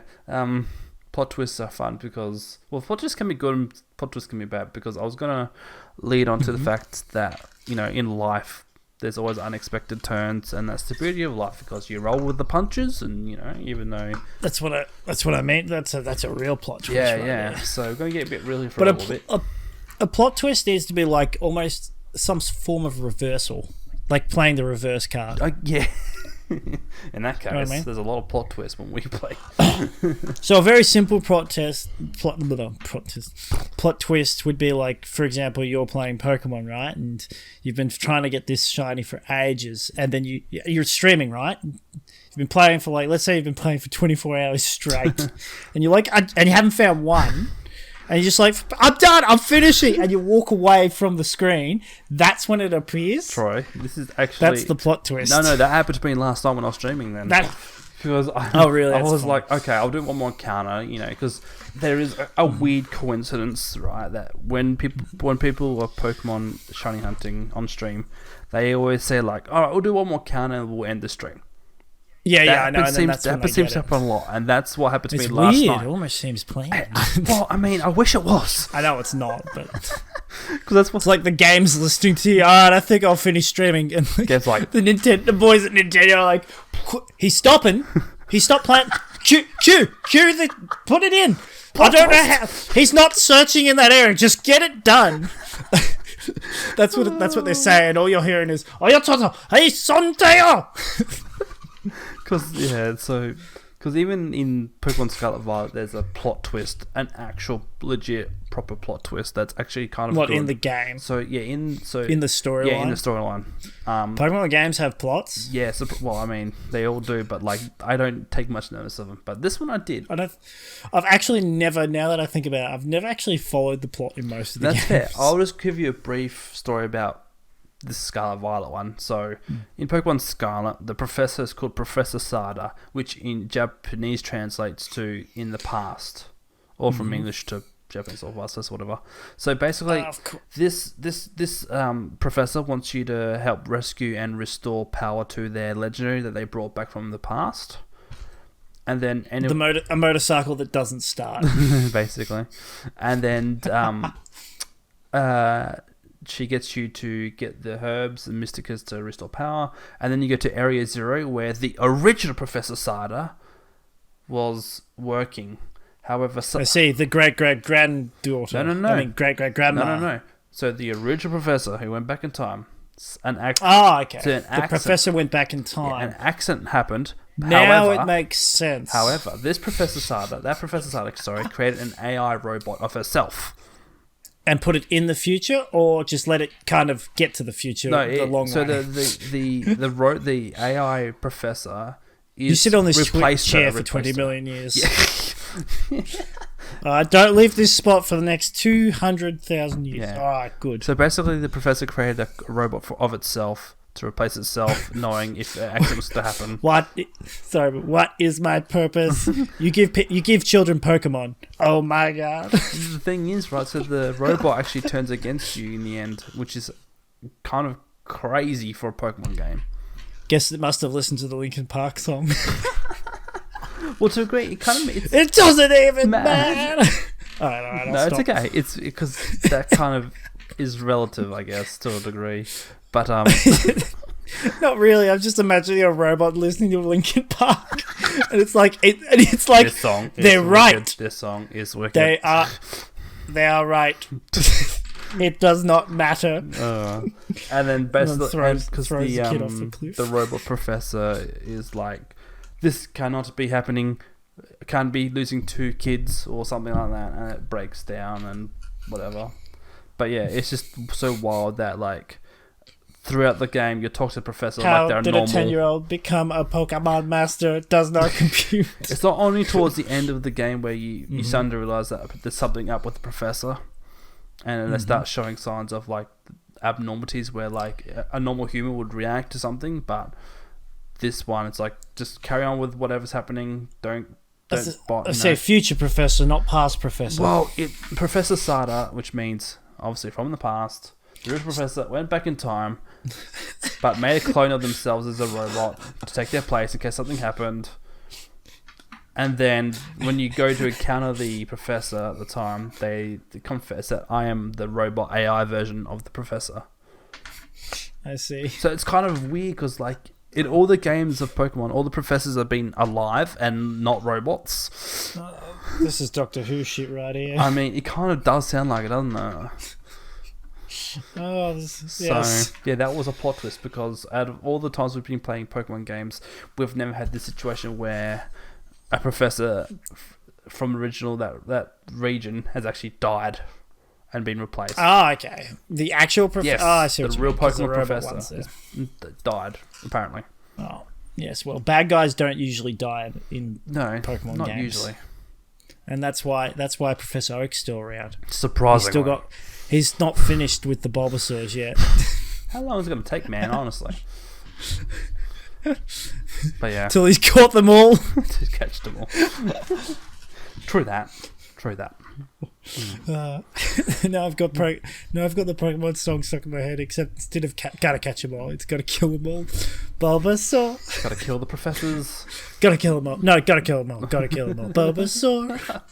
plot twists are fun because, well, plot twists can be good and plot twists can be bad, because I was gonna lead on to the fact that, you know, in life there's always unexpected turns, and that's the beauty of life, because you roll with the punches, and you know, even though that's what I mean. That's a real plot twist. Yeah, right yeah. there. So we're gonna get a bit really for a little bit. A plot twist needs to be like almost some form of reversal, like playing the reverse card. Yeah. In that case, You know what I mean? there's a lot of plot twists when we play. So a very simple plot twist would be like, for example, you're playing Pokemon, right? And you've been trying to get this shiny for ages, and then you're streaming, right? You've been playing for, like, let's say you've been playing for 24 hours straight, and you're like, and you haven't found one. And you're just like, I'm done, I'm finishing. And you walk away from the screen. That's when it appears. Troy, this is actually... That's the plot twist. No, that happened to me last time when I was streaming then. Because really? I was like, okay, I'll do one more encounter, you know, because there is a weird coincidence, right, that when people are Pokemon shiny hunting on stream, they always say like, all right, we'll do one more encounter and we'll end the stream. Yeah, I know. That seems to happen a lot, and that's what happened to me last night. It almost seems planned. Well, I mean, I wish it was. I know it's not, but because that's what's it's like the game's listening to you. All right, I think I'll finish streaming, and Game's like the boys at Nintendo are like, he's stopping. He stopped playing. Cue put it in. I don't know how. He's not searching in that area. Just get it done. That's what they're saying. All you're hearing is, "Oh, you're Toto. Hey, Sondeo." Because even in Pokemon Scarlet Violet, there's a plot twist, an actual legit proper plot twist that's actually kind of what good. In the game. So yeah, in the storyline. Yeah, in the storyline. Pokemon games have plots. Yeah, well, I mean, they all do, but like, I don't take much notice of them. But this one I did. I've actually never. Now that I think about it, I've never actually followed the plot in most of the games. That's fair. I'll just give you a brief story about this Scarlet Violet one. So, in Pokemon Scarlet, the professor is called Professor Sada, which in Japanese translates to "in the past," or from English to Japanese or vice versa, whatever. So basically, this professor wants you to help rescue and restore power to their legendary that they brought back from the past. And then a motorcycle that doesn't start, basically, and then she gets you to get the herbs and mysticas to restore power, and then you go to Area Zero where the original Professor Sada was working. However, I see the great-great-granddaughter. No. I mean, great-great-grandma. No. So the original professor who went back in time, okay. So the professor went back in time. Yeah, an accident happened. Now it makes sense. However, that Professor Sada, created an AI robot of herself. And put it in the future, or just let it kind of get to the future the long way? So the AI professor is you sit on this chair for 20 million years. Yeah. Don't leave this spot for the next 200,000 years. Yeah. All right, good. So basically, the professor created a robot of itself to replace itself, knowing if an accident was to happen. What is my purpose? You give children Pokemon. Oh my god. The thing is, right, so the robot actually turns against you in the end, which is kind of crazy for a Pokemon game. Guess it must have listened to the Linkin Park song. Well, to agree, it doesn't even matter. All right, no, it's okay. It's because that kind of is relative, I guess, to a degree. But not really. I'm just imagining a robot listening to Linkin Park, and it's like this song they're right. Wicked. This song is wicked. They are right. It does not matter. And then basically, because the robot professor is like, this cannot be happening. Can't be losing 2 kids or something like that, and it breaks down and whatever. But yeah, it's just so wild that like, throughout the game, you talk to the professor like they're normal. How did a 10-year-old become a Pokemon master? It does not compute. It's not only towards the end of the game where you start to realise that there's something up with the professor, and they start showing signs of like abnormalities where like a normal human would react to something, but this one, it's like, just carry on with whatever's happening. Don't I say future professor, not past professor. Well, Professor Sada, which means obviously from the past, The original professor went back in time, but made a clone of themselves as a robot to take their place in case something happened. And then when you go to encounter the professor at the time, they confess that I am the robot AI version of the professor. I see. So it's kind of weird because, like, in all the games of Pokemon, all the professors have been alive and not robots. This is Doctor Who shit right here. I mean, it kind of does sound like it, doesn't it? Yes. Yeah, that was a plot twist because out of all the times we've been playing Pokemon games, we've never had this situation where a professor from original that region has actually died and been replaced. Oh, okay. The actual professor. Yes, I see what the you real mean, 'cause the Pokemon robot professor died apparently. Oh, yes. Well, bad guys don't usually die in No, Pokemon not games. usually. And that's why Professor Oak's still around. Surprisingly, He's not finished with the Bulbasaurs yet. How long is it going to take, man? Honestly. But yeah, Till he's caught them all. to catch them all. True that. Now I've got the Pokemon song stuck in my head. Except instead of gotta catch them all, it's gotta kill them all. Bulbasaur. Gotta kill the professors. Gotta kill them all. No, gotta kill them all. Gotta kill them all. Bulbasaur.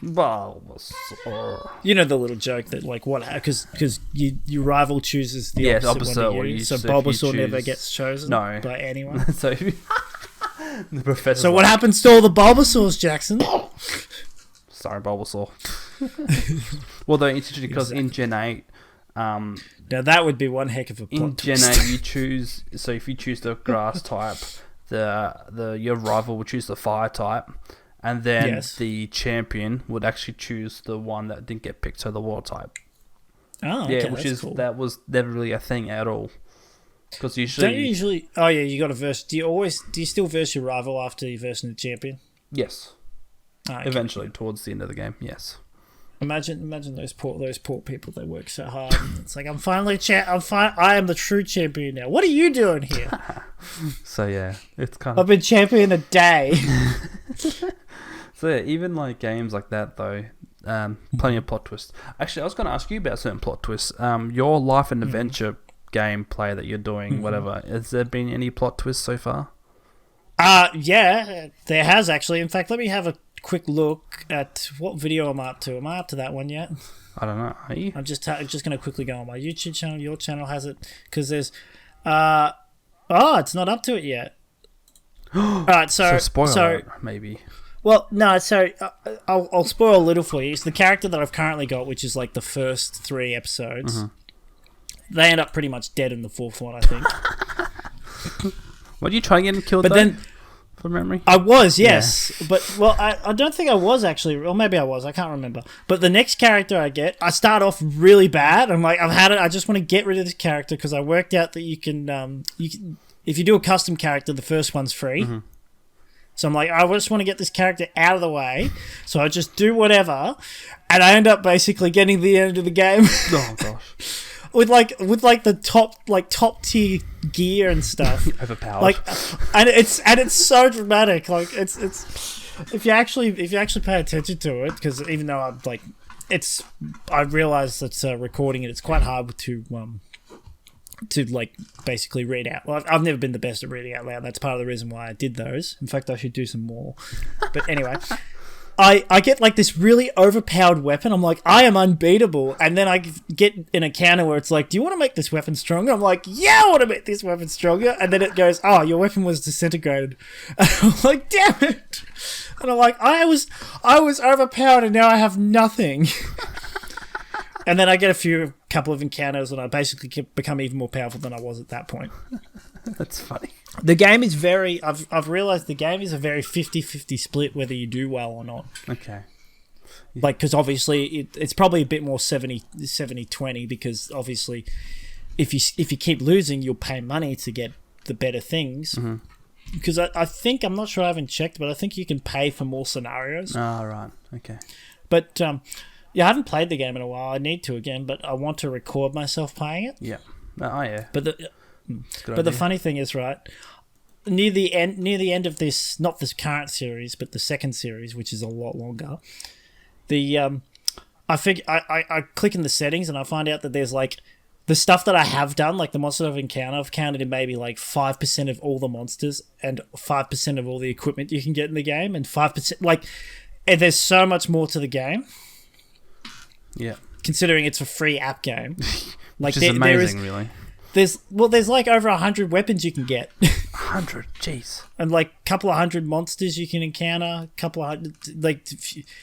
Bulbasaur. You know the little joke that like what because your rival chooses the opposite one to you, so Bulbasaur never gets chosen by anyone. So the professor. So what happens to all the Bulbasaurs, Jackson? Sorry, Bulbasaur. Well, though, it's interesting because in Gen 8... now, that would be one heck of a plot in Gen 8, you choose... So, if you choose the grass type, your rival will choose the fire type. And then the champion would actually choose the one that didn't get picked, so the water type. Oh, okay, yeah, cool. That was never really a thing at all. Because usually... Oh, yeah, you got to verse... Do you still verse your rival after you verse the champion? Yes. Oh, okay. Eventually, towards the end of the game, yes. Imagine those poor people. They work so hard. It's like I am the true champion now. What are you doing here? So yeah, it's kind of. I've been champion a day. So yeah, even like games like that though, plenty of plot twists. Actually, I was going to ask you about certain plot twists. Your life and adventure gameplay that you're doing, whatever. Has there been any plot twists so far? Yeah, there has actually. In fact, let me have a quick look at what video am I up to. Am I up to that one yet? I don't know. Are you? I'm just going to quickly go on my YouTube channel. Your channel has it because there's. It's not up to it yet. All right, so spoiler maybe. Well, no. So I'll spoil a little for you. It's the character that I've currently got, which is like the first 3 episodes. They end up pretty much dead in the 4th one, I think. What are you trying to get killed? But then. From memory? I was, yes. Yeah. But, well, I don't think I was actually, or maybe I was, I can't remember. But the next character I get, I start off really bad. I'm like, I've had it, I just want to get rid of this character because I worked out that you can, if you do a custom character, the first one's free. So I'm like, I just want to get this character out of the way. So I just do whatever. And I end up basically getting the end of the game. Oh, gosh. With the top tier gear and stuff, overpowered. And it's so dramatic. Like it's if you actually pay attention to it, because even though I realize that recording it's quite hard to like basically read out. Well, I've never been the best at reading out loud. That's part of the reason why I did those. In fact, I should do some more. But anyway. I get like this really overpowered weapon. I'm like, I am unbeatable. And then I get an encounter where it's like, do you want to make this weapon stronger? I'm like, yeah, I want to make this weapon stronger. And then it goes, oh, your weapon was disintegrated. And I'm like, damn it. And I'm like, I was overpowered and now I have nothing. And then I get a couple of encounters and I basically become even more powerful than I was at that point. That's funny. The game is I've realised the game is a very 50-50 split whether you do well or not. Okay. Yeah. Like, because obviously it's probably a bit more 70-20 because obviously if you keep losing, you'll pay money to get the better things. Because I think, I'm not sure, I haven't checked, but I think you can pay for more scenarios. Oh, right. Okay. But, yeah, I haven't played the game in a while. I need to again, but I want to record myself playing it. Yeah. Oh, yeah. But the funny thing is, right, near the end of this, not this current series, but the second series, which is a lot longer, I click in the settings and I find out that there's like the stuff that I have done, like the monsters I've encountered, I've counted in maybe like 5% of all the monsters and 5% of all the equipment you can get in the game, and 5% like, and there's so much more to the game. Yeah, considering it's a free app game, like which is amazing, really. There's like over 100 weapons you can get. 100, jeez. And like a couple of 100 monsters you can encounter. A couple of 100, like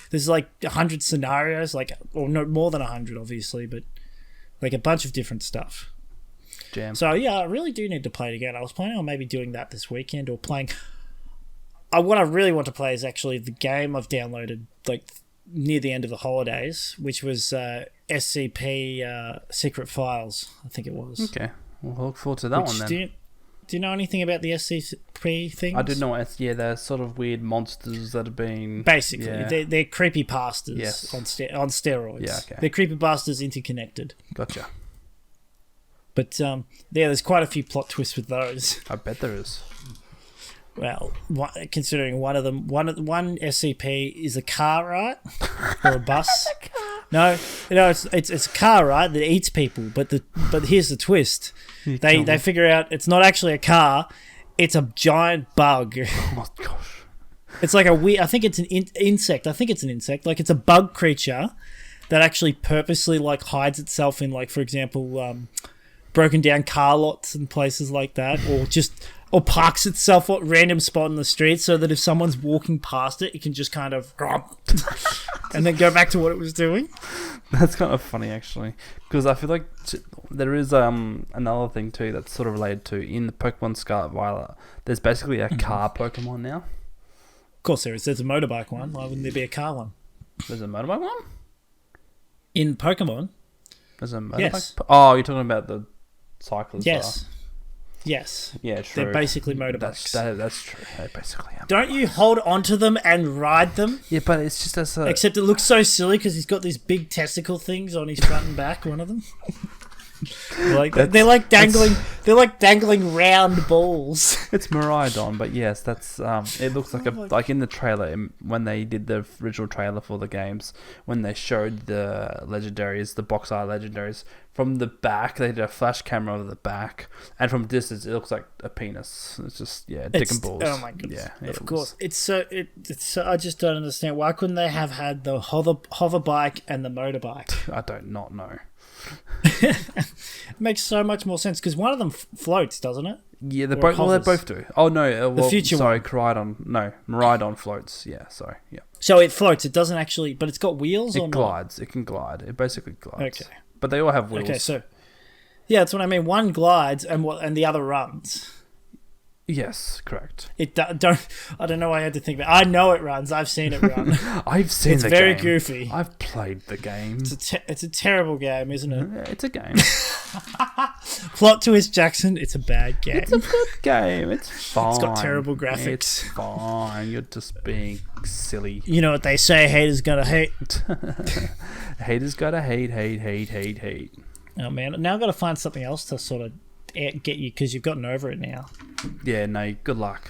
there's like 100 scenarios, like, or no more than 100, obviously, but like a bunch of different stuff. Jam. So yeah, I really do need to play it again. I was planning on maybe doing that this weekend or playing. What I really want to play is actually the game I've downloaded like near the end of the holidays, which was SCP Secret Files, I think it was. Okay, we'll look forward to that one then. Do you know anything about the SCP things? I do know. They're sort of weird monsters that have been... Basically, they're creepypastas yes. on steroids. Yeah, okay. They're creepypastas interconnected. Gotcha. But there's quite a few plot twists with those. I bet there is. Well, considering one of them, one SCP is a car, right, or a bus? No, it's a car, right, that eats people. But here's the twist: they figure out it's not actually a car; it's a giant bug. Oh my gosh! It's like a weird. I think it's an insect. I think it's an insect. Like it's a bug creature that actually purposely like hides itself in, like, for example, broken down car lots and places like that, or parks itself at random spot in the street so that if someone's walking past it, it can just kind of and then go back to what it was doing. That's kind of funny, actually, because I feel like there is another thing too that's sort of related to in the Pokemon Scarlet Violet. There's basically a car Pokemon now. Of course there is. There's a motorbike one. Why wouldn't there be a car one? There's a motorbike one? In Pokemon? There's a motorbike? Yes. Oh, you're talking about the cyclists. Yes. Yes. Yeah, true. They're basically motorbikes. That's true. They basically are. Don't you hold onto them and ride them? Yeah, but it's just as a... Except it looks so silly because he's got these big testicle things on his front and back, one of them. They're like dangling round balls. It's Miraidon, but yes, that's it looks like like in the trailer when they did the original trailer for the games, when they showed the legendaries, the box art legendaries from the back, they did a flash camera of the back, and from distance it looks like a penis. It's just dick and balls. Oh my goodness! Yeah, of course. It's so. I just don't understand. Why couldn't they have had the hover bike and the motorbike? I don't not know. It makes so much more sense because one of them floats, doesn't it? Yeah, they both do. Oh no, the future sorry, one. Miraidon floats. Yeah, sorry, yeah. So it floats. It doesn't actually, but it's got wheels. It glides. It can glide. It basically glides. Okay, but they all have wheels. Okay, so yeah, that's what I mean. One glides and the other runs. Yes, correct. I don't know why I had to think about it. I know it runs. I've seen it run. I've seen it's the very game. goofy. I've played the game. It's a terrible game, isn't it? Yeah, it's a game. Plot twist, Jackson. It's a bad game. It's a good game. It's fine. It's got terrible graphics. It's fine. You're just being silly. You know what they say, haters gonna hate. Haters gotta hate. Oh man, now I've got to find something else to sort of get you because you've gotten over it now. Yeah, no, good luck.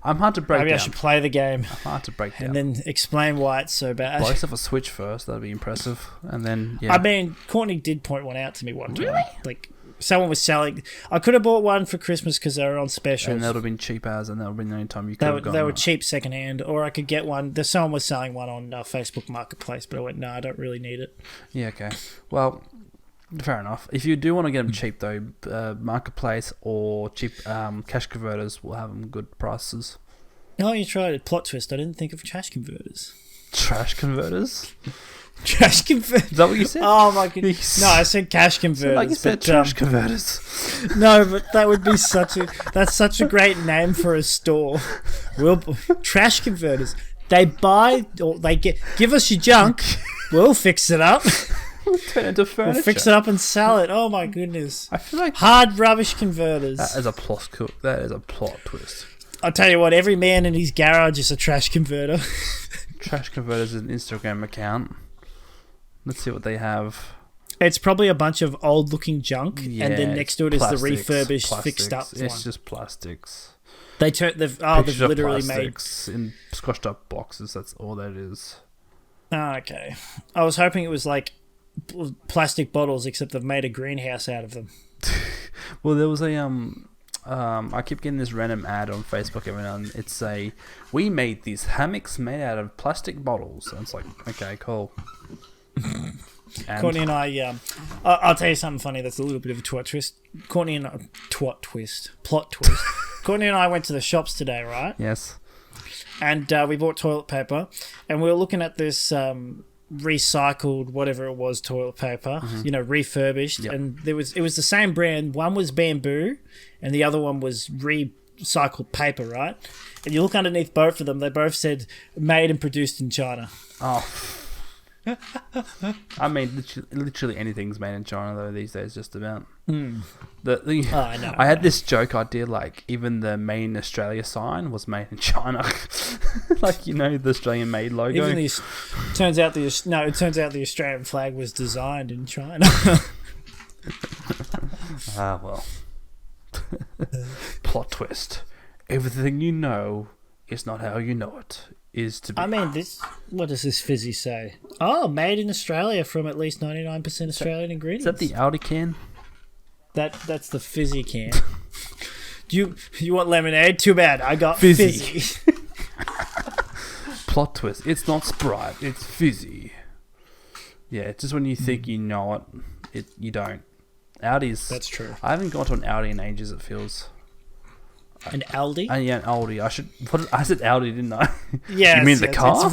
I'm hard to break down. Maybe I should play the game. I'm hard to break down. And then explain why it's so bad. Buy yourself a Switch first, that'd be impressive. And then, yeah. I mean, Courtney did point one out to me one time. Really? Like, someone was selling... I could have bought one for Christmas because they were on specials. And that would have been cheap as, and that would have been the only time you could have gone. They were cheap secondhand, or I could get one. Someone was selling one on Facebook Marketplace, but I went, no, I don't really need it. Yeah, okay. Well... Fair enough. If you do want to get them cheap, though, Marketplace or cheap cash converters will have them good prices. Oh, you tried it. Plot twist. I didn't think of trash converters. Trash converters? Trash converters. Is that what you said? Oh, my goodness. No, I said cash converters. So like you said, trash converters. No, but that would be that's such a great name for a store. Trash converters. They buy, or they give us your junk. We'll fix it up. We'll turn it into furniture. We'll fix it up and sell it. Oh my goodness! I feel like hard rubbish converters. That is a plot. That is a plot twist. I'll tell you what. Every man in his garage is a trash converter. Trash converters is an Instagram account. Let's see what they have. It's probably a bunch of old-looking junk, and then next to it is the refurbished, fixed-up one. It's just plastics. They've literally made in squashed up boxes. That's all that is. Oh, okay. I was hoping it was like plastic bottles, except they've made a greenhouse out of them. Well, there was a I keep getting this random ad on Facebook every now and then. It's we made these hammocks made out of plastic bottles. And it's like, okay, cool. Courtney and I'll tell you something funny that's a little bit of a plot twist. Courtney and I went to the shops today, right? Yes. And we bought toilet paper, and we were looking at this recycled, whatever it was, toilet paper, refurbished. Yep. And it was the same brand. One was bamboo, and the other one was recycled paper, right? And you look underneath both of them, they both said made and produced in China. Oh. I mean, literally anything's made in China though these days, just about. I know. I had this joke idea, like even the Made in Australia sign was made in China, like the Australian made logo. Even it turns out the Australian flag was designed in China. Well, plot twist: everything you know is not how you know it. Is to be. I mean, what does this fizzy say? Oh, made in Australia from at least 99% Australian ingredients. Is that the Audi can? That's the fizzy can. Do you want lemonade? Too bad. I got fizzy. Plot twist. It's not Sprite. It's fizzy. Yeah, it's just when you think you know it, you don't. Audi's. That's true. I haven't gone to an Audi in ages, it feels. An Aldi? Yeah, an Aldi. I said Audi, didn't I? Yeah. You mean the car?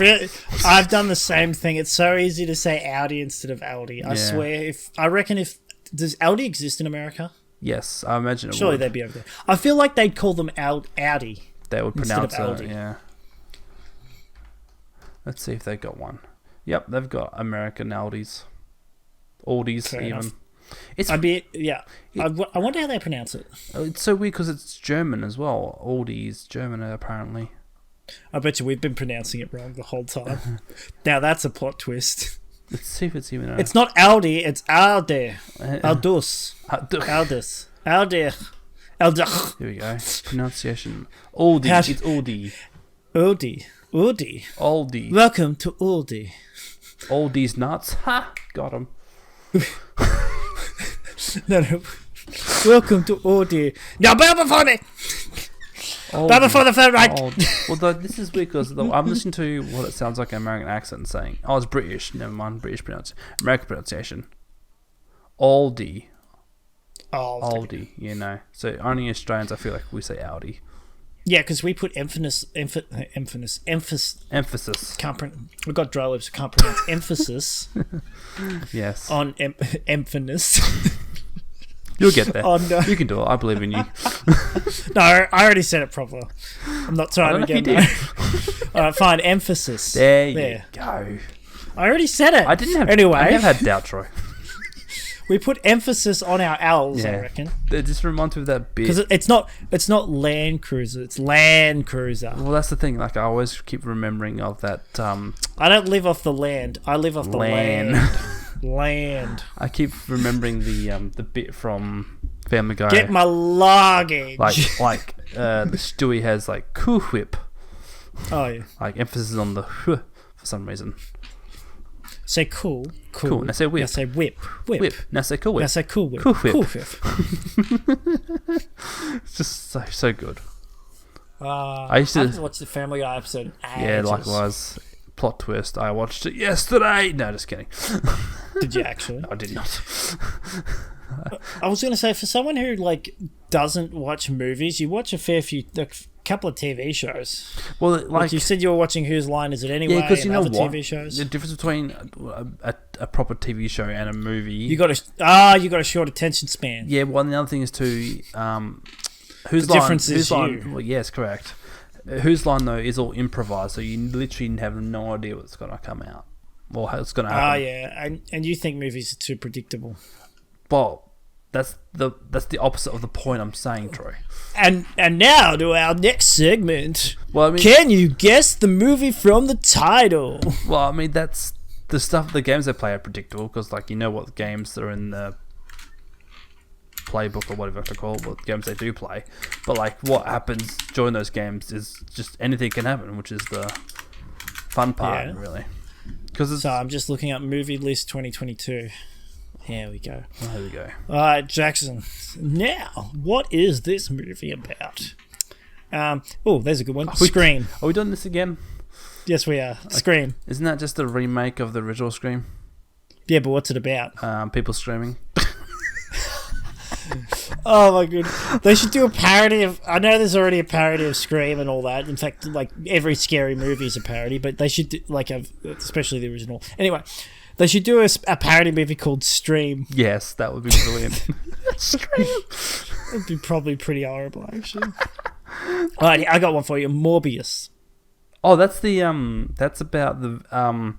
I've done the same thing. It's so easy to say Audi instead of Aldi. I swear. Does Aldi exist in America? Yes, I imagine it Surely would. they'd be over there. I feel like they'd call them Audi. They would pronounce Aldi. it, yeah. Let's see if they've got one. Yep, they've got American Aldis. Aldi's, Fair even. enough. I wonder how they pronounce it. It's so weird because it's German as well. Aldi's German, apparently. I bet you we've been pronouncing it wrong the whole time. Now that's a plot twist. Let's see if it's even. It's not Aldi. It's Alde. Aldus. Aldus. Alde. Aldach. Here we go. Pronunciation. Aldi. It's Aldi. Aldi. Aldi. Welcome to Aldi. Aldi's nuts. Ha! Got him. No. Welcome to Aldi. Now bow before me. Bow before the phone, right? Well, this is weird because I'm listening to what it sounds like an American accent saying. Oh, it's British. Never mind. British pronunciation. American pronunciation. Aldi. Aldi. So only Australians, I feel like, we say Audi. Yeah, because we put emphasis. We've got dry lips. Can't pronounce emphasis. Yes. On emphasis. You'll get there. You can do it. I believe in you. No, I already said it properly. I'm not trying to get there. All right, fine. Emphasis. There you go. I already said it. I didn't have. Anyway, I never had doubt, Troy. We put emphasis on our L's, I reckon. It just reminds me of that bit. Because it's not Land Cruiser, it's Land Cruiser. Well, that's the thing. Like, I always keep remembering of that. I don't live off the land. I live off the land. Land. I keep remembering the bit from Family Guy. Get my luggage. Like the Stewie has like Cool Whip. Oh yeah. Like emphasis on the for some reason. Say cool. Now say whip. Now say whip. Now say cool whip. Now say cool whip. Cool whip. Cool whip. It's just so good. I used to watch the Family Guy episode. Yeah, likewise. Plot twist. I watched it yesterday. No, just kidding. Did you actually? No, I did not. I was going to say, for someone who doesn't watch movies, you watch a couple of TV shows. Well, like you said, you were watching Whose Line Is It Anyway? Yeah, because you know what? TV shows. The difference between a proper TV show and a movie. You got a short attention span. Yeah. Well, and the other thing is too. Whose Line? Well, yes, correct. Whose Line though is all improvised, so you literally have no idea what's going to come out or how it's going to happen. Oh yeah, and you think movies are too predictable. Well, that's the opposite of the point I'm saying, Troy. And now to our next segment. Well, I mean, can you guess the movie from the title? Well, I mean, that's the stuff. The games they play are predictable because, you know, what games that are in the playbook or whatever to call it, what games they do play. But what happens during those games is just anything can happen, which is the fun part, really. So I'm just looking up movie list 2022. Here we go. There we go. All right, Jackson. Now, what is this movie about? There's a good one. Scream. Are we doing this again? Yes, we are. Scream. Isn't that just a remake of the original Scream? Yeah, but what's it about? People screaming. Oh my goodness. They should do a parody of... I know there's already a parody of Scream and all that. In fact, like, every scary movie is a parody, but they should do, like, especially the original. Anyway, they should do a parody movie called Stream. Yes, that would be brilliant. Scream. It'd be probably pretty horrible, actually. Alright, I got one for you. Morbius. Oh, that's about the...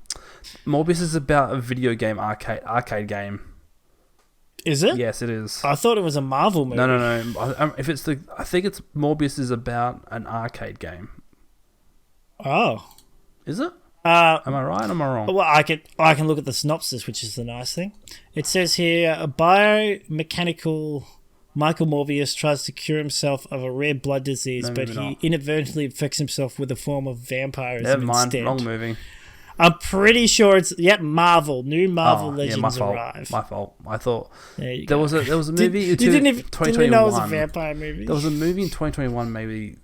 Morbius is about a video game arcade game. Is it? Yes, it is. I thought it was a Marvel movie. No. I think it's Morbius is about an arcade game. Oh, is it? Am I right? Or am I wrong? Well, I can look at the synopsis, which is the nice thing. It says here, a biomechanical Michael Morbius tries to cure himself of a rare blood disease, but he inadvertently infects himself with a form of vampirism Never mind, instead. wrong movie. I'm pretty sure it's Marvel. New Marvel Legends arrive. My fault. I thought there was a movie. You didn't even know it was a vampire movie. There was a movie in 2021. Maybe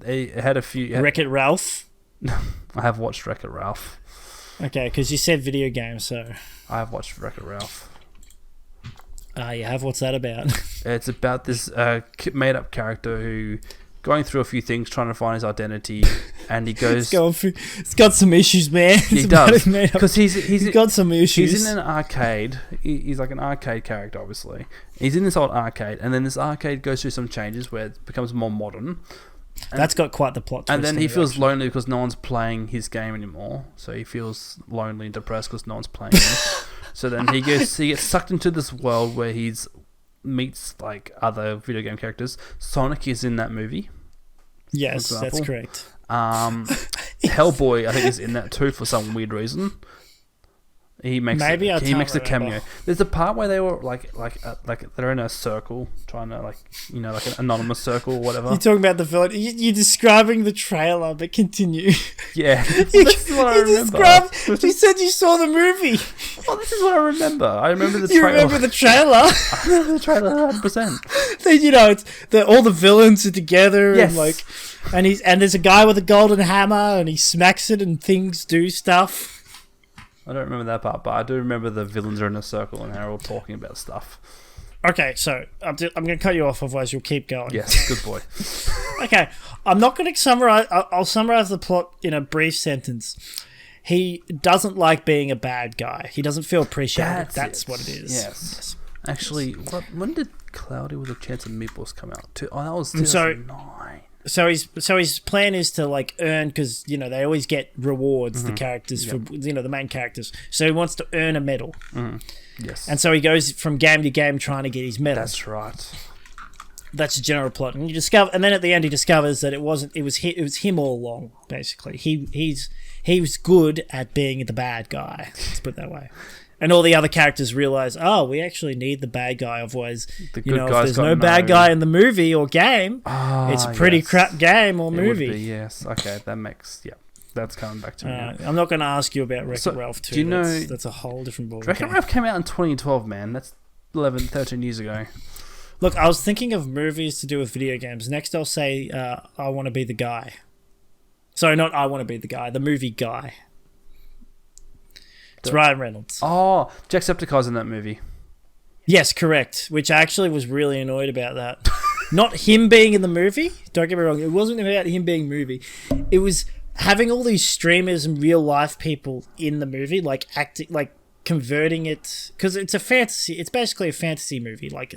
it had a few. Wreck-It Ralph. I have watched Wreck-It Ralph. Okay, because you said video game, so I have watched Wreck-It Ralph. You have. What's that about? It's about this made-up character who going through a few things, trying to find his identity, and he goes... It's got some issues, man. He does. Because he's got some issues. He's in an arcade. He's like an arcade character, obviously. He's in this old arcade, and then this arcade goes through some changes where it becomes more modern. That's got quite the plot twist. And then he feels lonely because no one's playing his game anymore. So he feels lonely and depressed because no one's playing him. So then he gets sucked into this world where he's... meets like other video game characters. Sonic is in that movie. Yes, that's correct. Hellboy, I think, is in that too for some weird reason. He makes a cameo. There's a part where they were like they're in a circle trying to like an anonymous circle or whatever. You're talking about the villain. You're describing the trailer, but continue. Yeah, this is what I remember. You said you saw the movie. Well, this is what I remember. I remember the trailer. You remember the trailer? I remember the trailer 100%. Then it's all the villains are together. Yes. And there's a guy with a golden hammer and he smacks it and things do stuff. I don't remember that part, but I do remember the villains are in a circle and they're all talking about stuff. Okay, so I'm going to cut you off, otherwise you'll keep going. Yes, good boy. Okay, I'm not going to summarize. I'll summarize the plot in a brief sentence. He doesn't like being a bad guy. He doesn't feel appreciated. That's what it is. Yes. Actually, when did Cloudy with a Chance of Meatballs come out? That was 2009. So his plan is to like earn, because they always get rewards, the characters for the main characters. So he wants to earn a medal. Mm-hmm. Yes. And so he goes from game to game trying to get his medal. That's right. That's the general plot, and then at the end he discovers that it was him all along. Basically, he was good at being the bad guy. Let's put it that way. And all the other characters realize, we actually need the bad guy. Otherwise, if there's no bad guy in the movie or game, it's a pretty crap game or movie. Would be, yes. Okay, that's coming back to me. I'm not going to ask you about Wreck-It Ralph 2. Do you know... That's a whole different ballgame. Wreck-It Ralph came out in 2012, man. That's 11, 13 years ago. Look, I was thinking of movies to do with video games. Next, I'll say I Want to Be the Guy. Sorry, not I Want to Be the Guy. The movie Guy. It's Ryan Reynolds. Oh, Jacksepticeye's in that movie. Yes, correct. Which I actually was really annoyed about that. Not him being in the movie. Don't get me wrong. It wasn't about him being in the movie. It was having all these streamers and real life people in the movie, like acting, like converting it, because it's a fantasy. It's basically a fantasy movie. Like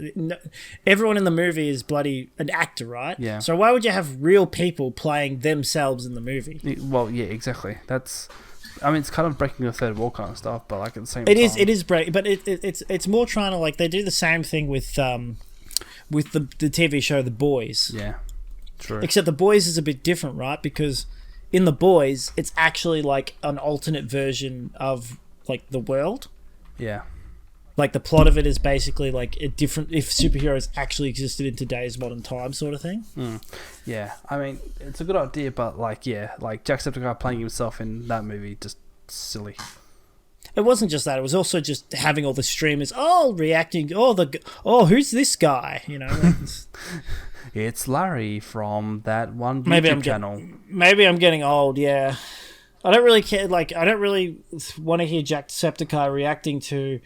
everyone in the movie is bloody an actor, right? Yeah. So why would you have real people playing themselves in the movie? Well, yeah, exactly. It's kind of breaking the third wall kind of stuff, but like at the same time, it is break, but it's more trying to like they do the same thing with the TV show The Boys. Yeah, true. Except The Boys is a bit different, right? Because in The Boys, it's actually like an alternate version of like the world. Yeah. Like the plot of it is basically like a different if superheroes actually existed in today's modern time, sort of thing. Yeah, I mean it's a good idea, but like Jacksepticeye playing himself in that movie just silly. it wasn't just that. It was also just having all the streamers reacting. Who's this guy? You know. Like, it's Larry from that one YouTube channel. Maybe I'm getting old. Yeah, I don't really care. Like, I don't really want to hear Jacksepticeye reacting to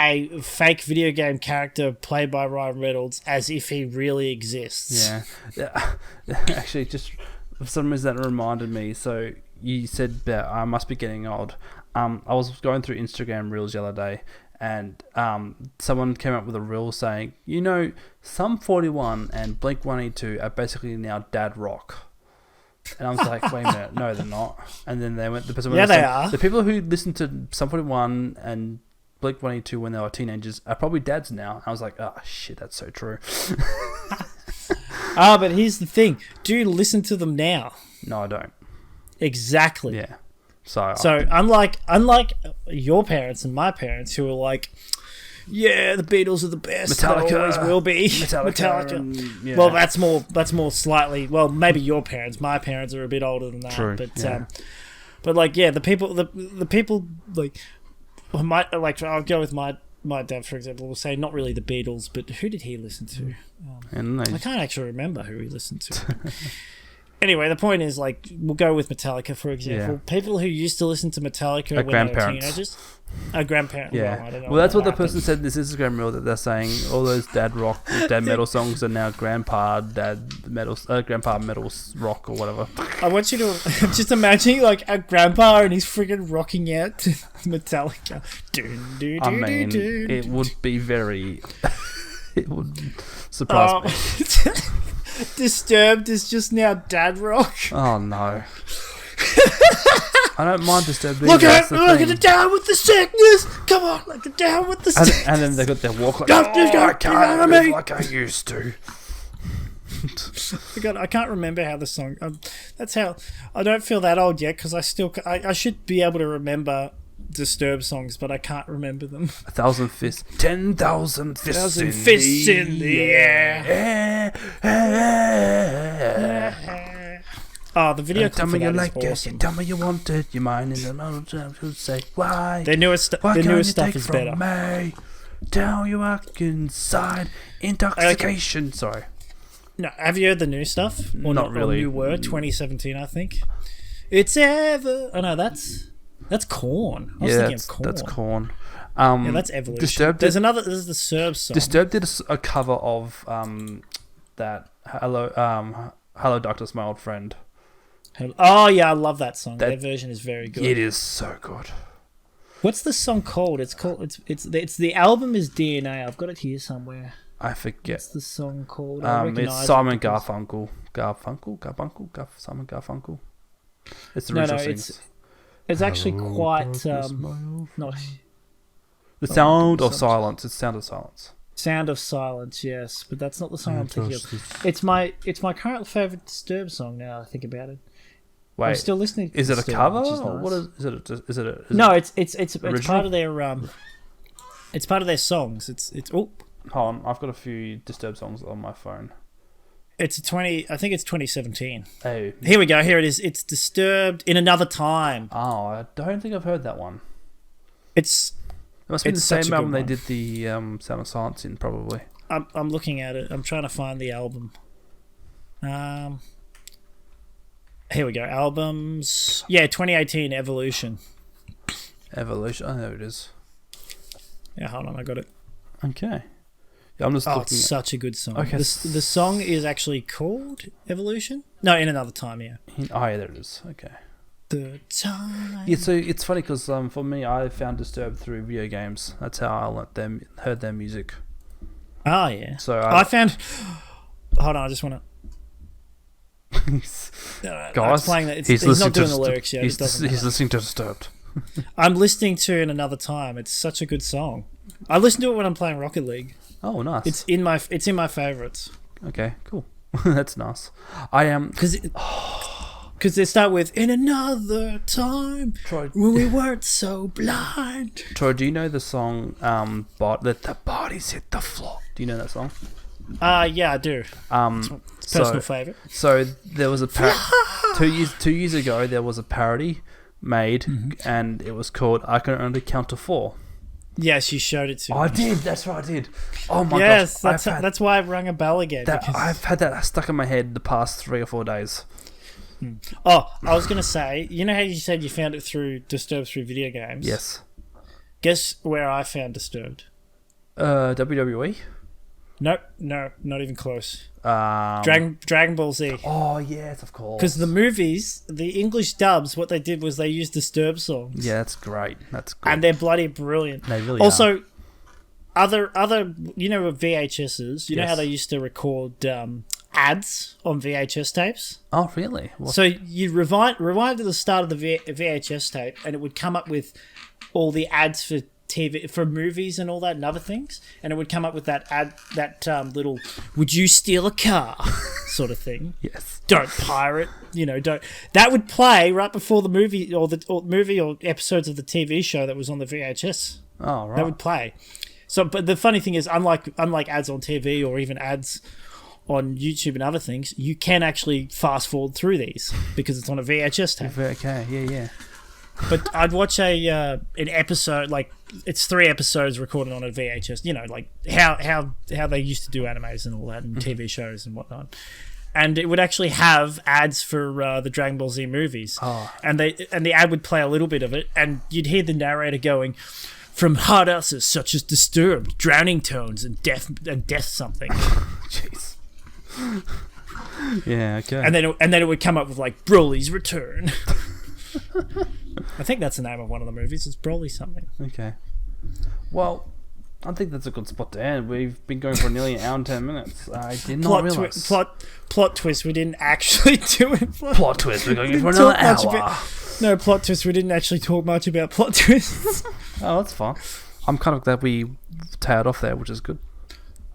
a fake video game character played by Ryan Reynolds as if he really exists. Yeah. Actually, just for some reason that reminded me. So you said that I must be getting old. I was going through Instagram Reels the other day, and someone came up with a reel saying, Sum 41 and Blink-182 are basically now dad rock. And I was like, wait a minute, no, they're not. And then they went. They are. The people who listened to Sum 41 and Blink-182 when they were teenagers are probably dads now. I was like, oh shit, that's so true. But here's the thing. Do you listen to them now? No, I don't. Exactly. Yeah. So unlike your parents and my parents who were like, yeah, the Beatles are the best. Metallica. They always will be. Metallica. Yeah. Well, that's more slightly. Well, maybe your parents. My parents are a bit older than that. True. But yeah. But like, yeah, the people like. I'll go with my dad, for example, will say not really the Beatles, but who did he listen to? I can't actually remember who he listened to. Anyway, the point is, like, we'll go with Metallica, for example. Yeah. People who used to listen to Metallica when they were teenagers. Grandparents. Yeah. Well, I don't know that's what the happened. person said in this Instagram reel, that they're saying all those dad metal songs are now grandpa metal rock or whatever. I want you to just imagine, like, a grandpa and he's freaking rocking out to Metallica. It would be very... it would surprise me. Disturbed is just now dad rock. Oh no. I don't mind Disturbed. Look at it, down with the sickness. Come on, look it down with the sickness. And then they got their walk like, I can't live like I used to. I can't remember how the song. That's how I don't feel that old yet, because I should be able to remember Disturbed songs, but I can't remember them. 1,000 fists, 10,000 fists, in the air. Oh, the video clip for that is awesome. Tell me you want it. Your mind in the middle to say why. Their newest stuff is better. Me? Tell you work inside intoxication. Sorry. No, have you heard the new stuff? Or not really. New Word 2017, I think. It's ever. Oh no, that's Korn. I was thinking of Korn. That's Korn. That's Evolution. Disturbed. There's the Serb song. Disturbed did a cover of that Hello Darkness, My Old Friend. Oh yeah, I love that song. Their version is very good. It is so good. What's the song called? It's the album is DNA. I've got it here somewhere. I forget. What's the song called? It's Simon Garfunkel. Simon Garfunkel. It's the original sings. It's actually quite not. The Sound of Silence. It's Sound of Silence. Sound of Silence, yes, but that's not the song I'm thinking of. It's my current favorite Disturbed song. Now I think about it. Wait, I'm still listening. Is it a cover? Or what is it? No, it's part of their it's part of their songs. It's oh. Hold on, I've got a few Disturbed songs on my phone. It's I think it's 2017. Oh. Here we go. Here it is. It's Disturbed in Another Time. Oh, I don't think I've heard that one. It must be the same album they did the Sound of Silence in, probably. I'm looking at it. I'm trying to find the album. Here we go. Albums. Yeah, 2018 Evolution. Evolution. Oh, there it is. Yeah, hold on. I got it. Okay. Yeah, I'm just looking. It's such a good song. Okay. The song is actually called Evolution. No, In Another Time. Yeah. Oh, yeah, there it is. Okay. The time. Yeah, so it's funny because for me, I found Disturbed through video games. That's how I heard their music. Oh yeah. So I found. Hold on, I just want to. Guys, playing that. He's not doing the lyrics yet. He's listening to Disturbed. I'm listening to In Another Time. It's such a good song. I listen to it when I'm playing Rocket League. Oh, nice. It's in my favorites. Okay, cool. That's nice. I am because they start with "In Another Time when we weren't so blind." Troy, do you know the song "Let the Bodies Hit the Floor"? Do you know that song? Yeah, I do. It's personal favorite. So there was a 2 years ago there was a parody made, and it was called "I Can Only Count to 4." Yes, you showed it to me. I did. That's right, I did. Oh my gosh. Yes, that's why I've rung a bell again. I've had that stuck in my head the past 3 or 4 days. Oh, I was going to say, you know how you said you found it Disturbed through video games? Yes. Guess where I found Disturbed? WWE? Nope, no, not even close. Dragon Ball Z. Oh, yes, of course. Because the movies, the English dubs, what they did was they used Disturbed songs. Yeah, that's great. That's good. And they're bloody brilliant. They really also, are. other, you know, with VHSs, you know Yes. how they used to record ads on VHS tapes? Oh, really? So you rewind to the start of the VHS tape, and it would come up with all the ads for TV, for movies and all that and other things, and it would come up with that ad, that little "Would you steal a car?" sort of thing. Yes. Don't pirate, don't. That would play right before the movie or episodes of the TV show that was on the VHS. Oh, right. That would play. So, but the funny thing is, unlike ads on TV or even ads on YouTube and other things, you can actually fast forward through these because it's on a VHS tape. Okay, yeah. But I'd watch an episode, like it's 3 episodes recorded on a VHS, like how they used to do animes and all that and TV shows and whatnot. And it would actually have ads for the Dragon Ball Z movies. Oh. And the ad would play a little bit of it, and you'd hear the narrator going, "From hard asses such as Disturbed, Drowning Tones, and Death something." Jeez. Yeah, okay. And then it would come up with like Broly's Return. I think that's the name of one of the movies. It's Broly something. Okay. Well, I think that's a good spot to end. We've been going for nearly an hour and 10 minutes. I did not realize. Plot twist, we didn't actually do it. Plot twist, we're going for another hour. No, plot twist, we didn't actually talk much about plot twists. Oh, that's fine. I'm kind of glad we tailed off there, which is good.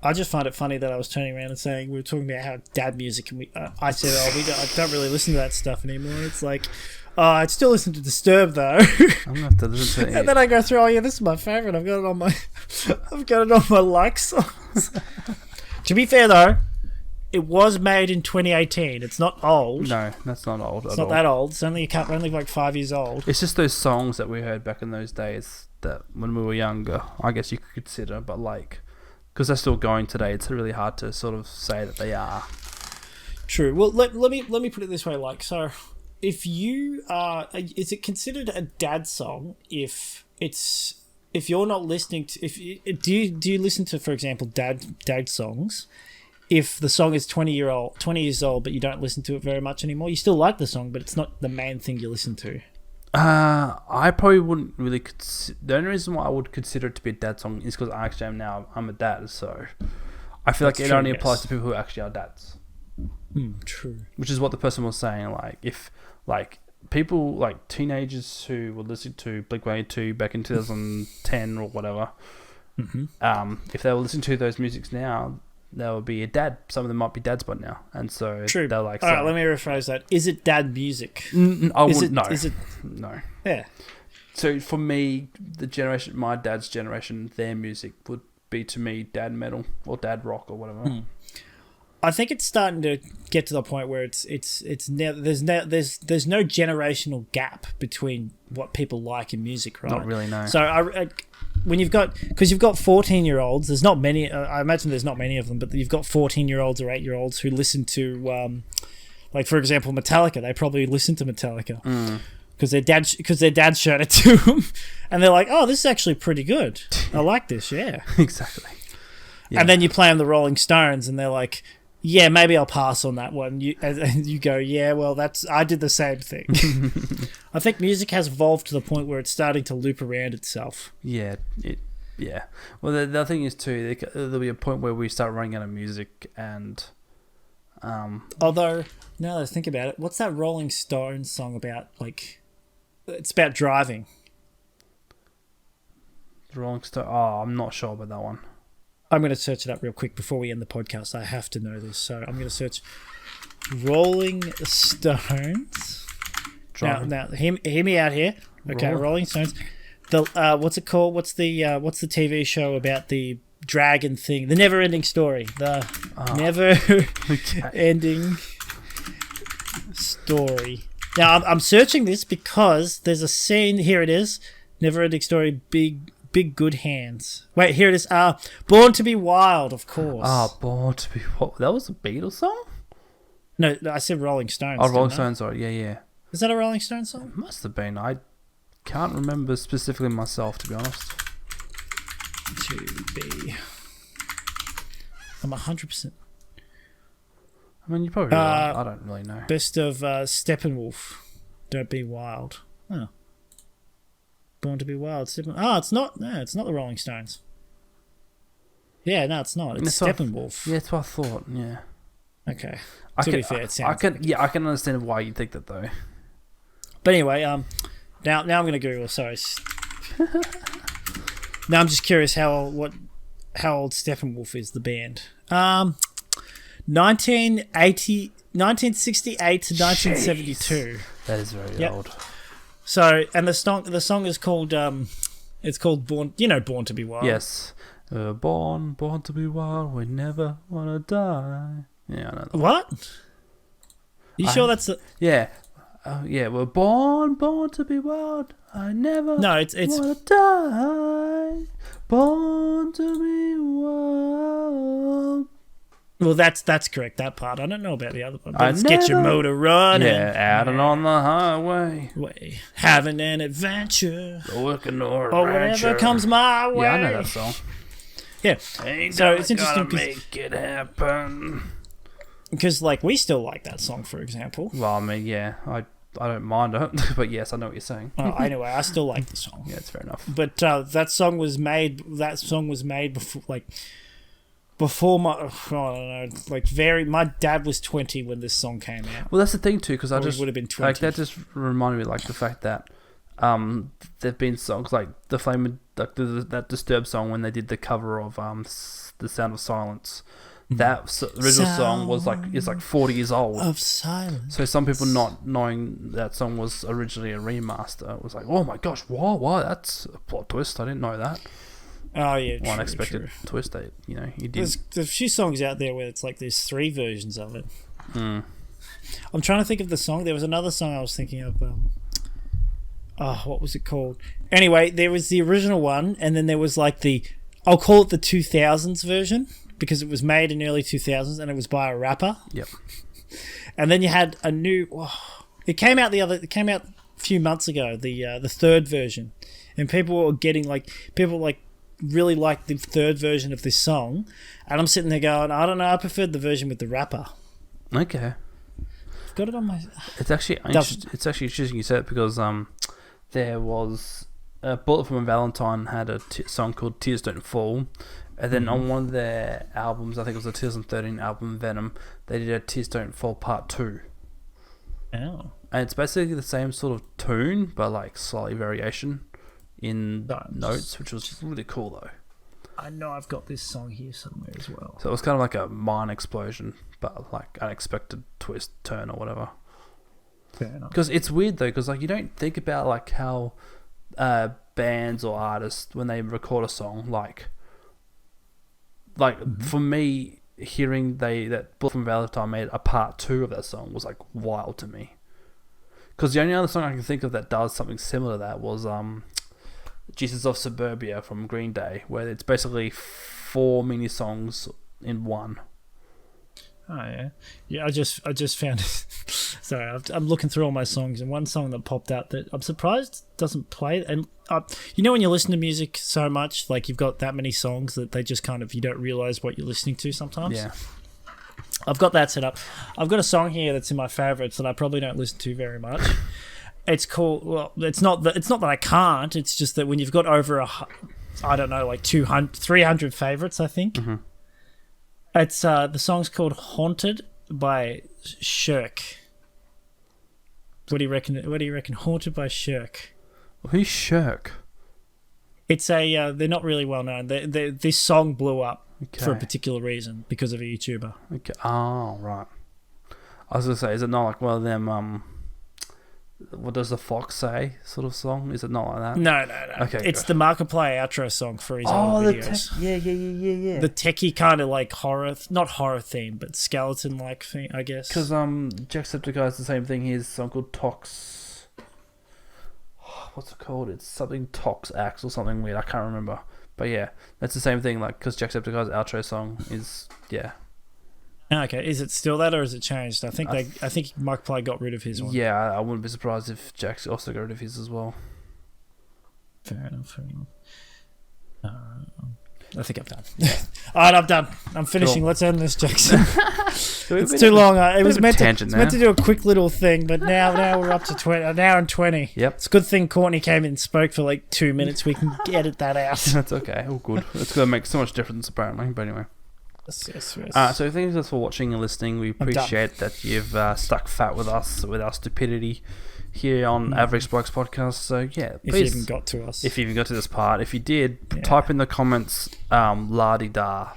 I just find it funny that I was turning around and saying we were talking about how dad music, and I said, I don't really listen to that stuff anymore. It's like, I'd still listen to Disturbed though. I'm gonna have to listen to it. And then I go through, this is my favourite. I've got it on my like songs. To be fair though, it was made in 2018. It's not old. No, that's not old. It's not that old. It's only like 5 years old. It's just those songs that we heard back in those days that when we were younger, I guess you could consider, but like, because they're still going today, it's really hard to sort of say that they are. True. Well, let me put it this way, like, so if you is it considered a dad song if you're not listening to do you listen to, for example, dad songs if the song is 20 years old but you don't listen to it very much anymore? You still like the song, but it's not the main thing you listen to. I probably wouldn't really the only reason why I would consider it to be a dad song is because I'm a dad, so I feel like it only applies to people who actually are dads. True. Which is what the person was saying, like if like people like teenagers who were listening to Blink-182 back in 2010 or whatever, if they were listening to those musics now, they would be a dad. Some of them might be dads by now, and so true. They're like, all right, let me rephrase that. Is it dad music? I wouldn't know. Is it no? Yeah. So for me, my dad's generation, their music would be to me dad metal or dad rock or whatever. I think it's starting to get to the point where there's no generational gap between what people like in music, right? Not really, no. So when you've got 14-year-olds, there's not many. I imagine there's not many of them, but you've got 14-year-olds or 8-year-olds who listen to, like for example, Metallica. They probably listen to Metallica because their dad showed it to them, and they're like, "Oh, this is actually pretty good. I like this." Yeah, exactly. Yeah. And then you play them the Rolling Stones, and they're like, "Yeah, maybe I'll pass on that one." And you go, "Yeah, well, I did the same thing." I think music has evolved to the point where it's starting to loop around itself. Yeah, Well, the thing is too, there'll be a point where we start running out of music, and although now that I think about it, what's that Rolling Stones song about? Like, it's about driving. The Rolling Stone. Oh, I'm not sure about that one. I'm going to search it up real quick before we end the podcast. I have to know this. So I'm going to search Rolling Stones. Now hear me out here. Okay, Rolling Stones. What's it called? What's the TV show about the dragon thing? The never-ending story. The never-ending story. Now, I'm searching this because there's a scene. Here it is. Never-ending story, big good hands. Wait, here it is. Born to be Wild, of course. Born to be Wild. That was a Beatles song? No, I said Rolling Stones. Oh, Rolling Stones, sorry. Yeah. Is that a Rolling Stones song? It must have been. I can't remember specifically myself, to be honest. To be. I'm 100%. I mean, you probably right. I don't really know. Best of Steppenwolf. Don't Be Wild. Oh. Born to be Wild. It's not. No, it's not the Rolling Stones. Yeah, no, it's not. It's Steppenwolf. Yeah, that's what I thought. Yeah. Okay. To be fair, it sounds. I can understand why you think that though. But anyway, now I'm going to Google. Sorry. Now I'm just curious how old Steppenwolf is, the band. 1968 to 1972. Jeez. That is very old. So, and the song is called it's called Born. You know, Born to Be Wild. Yes. Born to be wild. We never wanna die. Yeah, I know that. What? You sure that's the? Yeah. Yeah. We're born to be wild. I never. No, it's wanna die. Born to be wild. Well, that's correct. That part. I don't know about the other one. Let's get your motor running. Yeah, out and on the highway. Having an adventure. Working or whatever comes my way. Yeah, I know that song. Yeah. So it's interesting to make it happen. Because, we still like that song, for example. Well, I mean, yeah, I don't mind it, but yes, I know what you're saying. Anyway, I still like the song. Yeah, it's fair enough. But that song was made before my, my dad was 20 when this song came out. Well, that's the thing too, because I just would have been 20. That just reminded me, the fact that there've been songs like the Flame, that Disturbed song when they did the cover of The Sound of Silence. That original song is 40 years old. Of silence. So some people not knowing that song was originally a remaster was like, oh my gosh, why? That's a plot twist. I didn't know that. Oh yeah, one unexpected twist that you did. There's a few songs out there where it's there's 3 versions of it. Mm. I'm trying to think of the song. There was another song I was thinking of. What was it called? Anyway, there was the original one, and then there was I'll call it the 2000s version because it was made in early 2000s and it was by a rapper. Yep. And then you had a new. It came out a few months ago. The third version, and people were getting really like the third version of this song, and I'm sitting there going, I don't know, I preferred the version with the rapper. Okay. I've got it on my. It's actually interesting you said it because there was Bullet from a Valentine had a song called Tears Don't Fall, and then on one of their albums, I think it was the 2013 album Venom, they did a Tears Don't Fall Part 2. Oh. And it's basically the same sort of tune, but slightly variation in notes, which was really cool though. I know I've got this song here somewhere as well. So it was kind of like a mine explosion, but unexpected twist, turn or whatever. Fair enough. Because it's weird though, because you don't think about how bands or artists when they record a song, for me, hearing that Bullet from Valentine made a part 2 of that song was wild to me. Because the only other song I can think of that does something similar to that was Jesus of Suburbia from Green Day, where it's basically 4 mini songs in one. Oh yeah, yeah. I just found it. Sorry, I'm looking through all my songs, and one song that popped out that I'm surprised doesn't play. And when you listen to music so much, you've got that many songs that they just you don't realize what you're listening to sometimes. Yeah. I've got that set up. I've got a song here that's in my favorites that I probably don't listen to very much. It's called. Well, it's not that I can't. It's just that when you've got over 200, 300 favorites, I think. Mm-hmm. It's the song's called "Haunted" by Shirk. What do you reckon? "Haunted" by Shirk. Who's Shirk? It's they're not really well known. This song blew up for a particular reason because of a YouTuber. Okay. Oh, right. I was gonna say, is it not one of them what does the fox say sort of song? Is it not like that? No. Okay, it's good. the Markiplier outro song for his old videos. Yeah. The techie kind of like horror, not horror theme, but skeleton like theme, I guess. Because Jacksepticeye is the same thing. He has a song called Tox. What's it called? It's something Tox Axe or something weird. I can't remember. But yeah, that's the same thing. Like, because Jacksepticeye's outro song is Okay, is it still that or has it changed? I think Markiplier got rid of his one. Yeah, I wouldn't be surprised if Jax also got rid of his as well. Fair enough. I think I'm done. All right, I'm done. I'm finishing. Cool. Let's end this, Jackson. It's too long. It was meant to do a quick little thing, but now we're up to an hour and 20. Yep. It's a good thing Courtney came in and spoke for like 2 minutes. We can edit that out. That's okay. All good. It's going to make so much difference, apparently. But anyway. Yes. So thank you for watching and listening. We appreciate that you've stuck fat with us, with our stupidity here on Average Blokes Podcast. So yeah, if you even got to us. If you even got to this part. If you did, type in the comments la-di-da.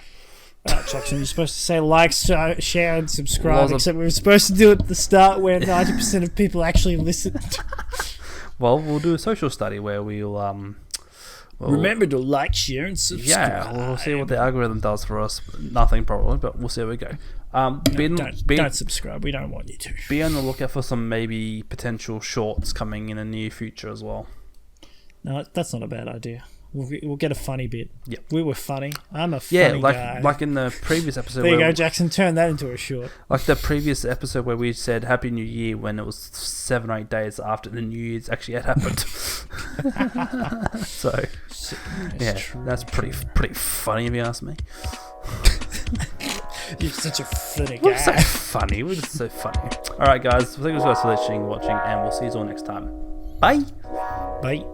Jackson, you're supposed to say like, share and subscribe, except we were supposed to do it at the start where 90% of people actually listen. Well, we'll do a social study where we'll remember to like, share, and subscribe. Yeah, we'll see what the algorithm does for us. Nothing probably, but we'll see how we go. Don't subscribe. We don't want you to. Be on the lookout for some maybe potential shorts coming in the near future as well. No, that's not a bad idea. We'll get a funny bit. Yep. We were funny. I'm a funny guy. Like in the previous episode. There you go, Jackson. Turn that into a short. Like the previous episode where we said Happy New Year when it was 7 or 8 days after the New Year's actually had happened. So, that's pretty funny if you ask me. You're such a funny guy. We're so funny. We're just so funny. All right, guys. Thank you guys for watching, and we'll see you all next time. Bye. Bye.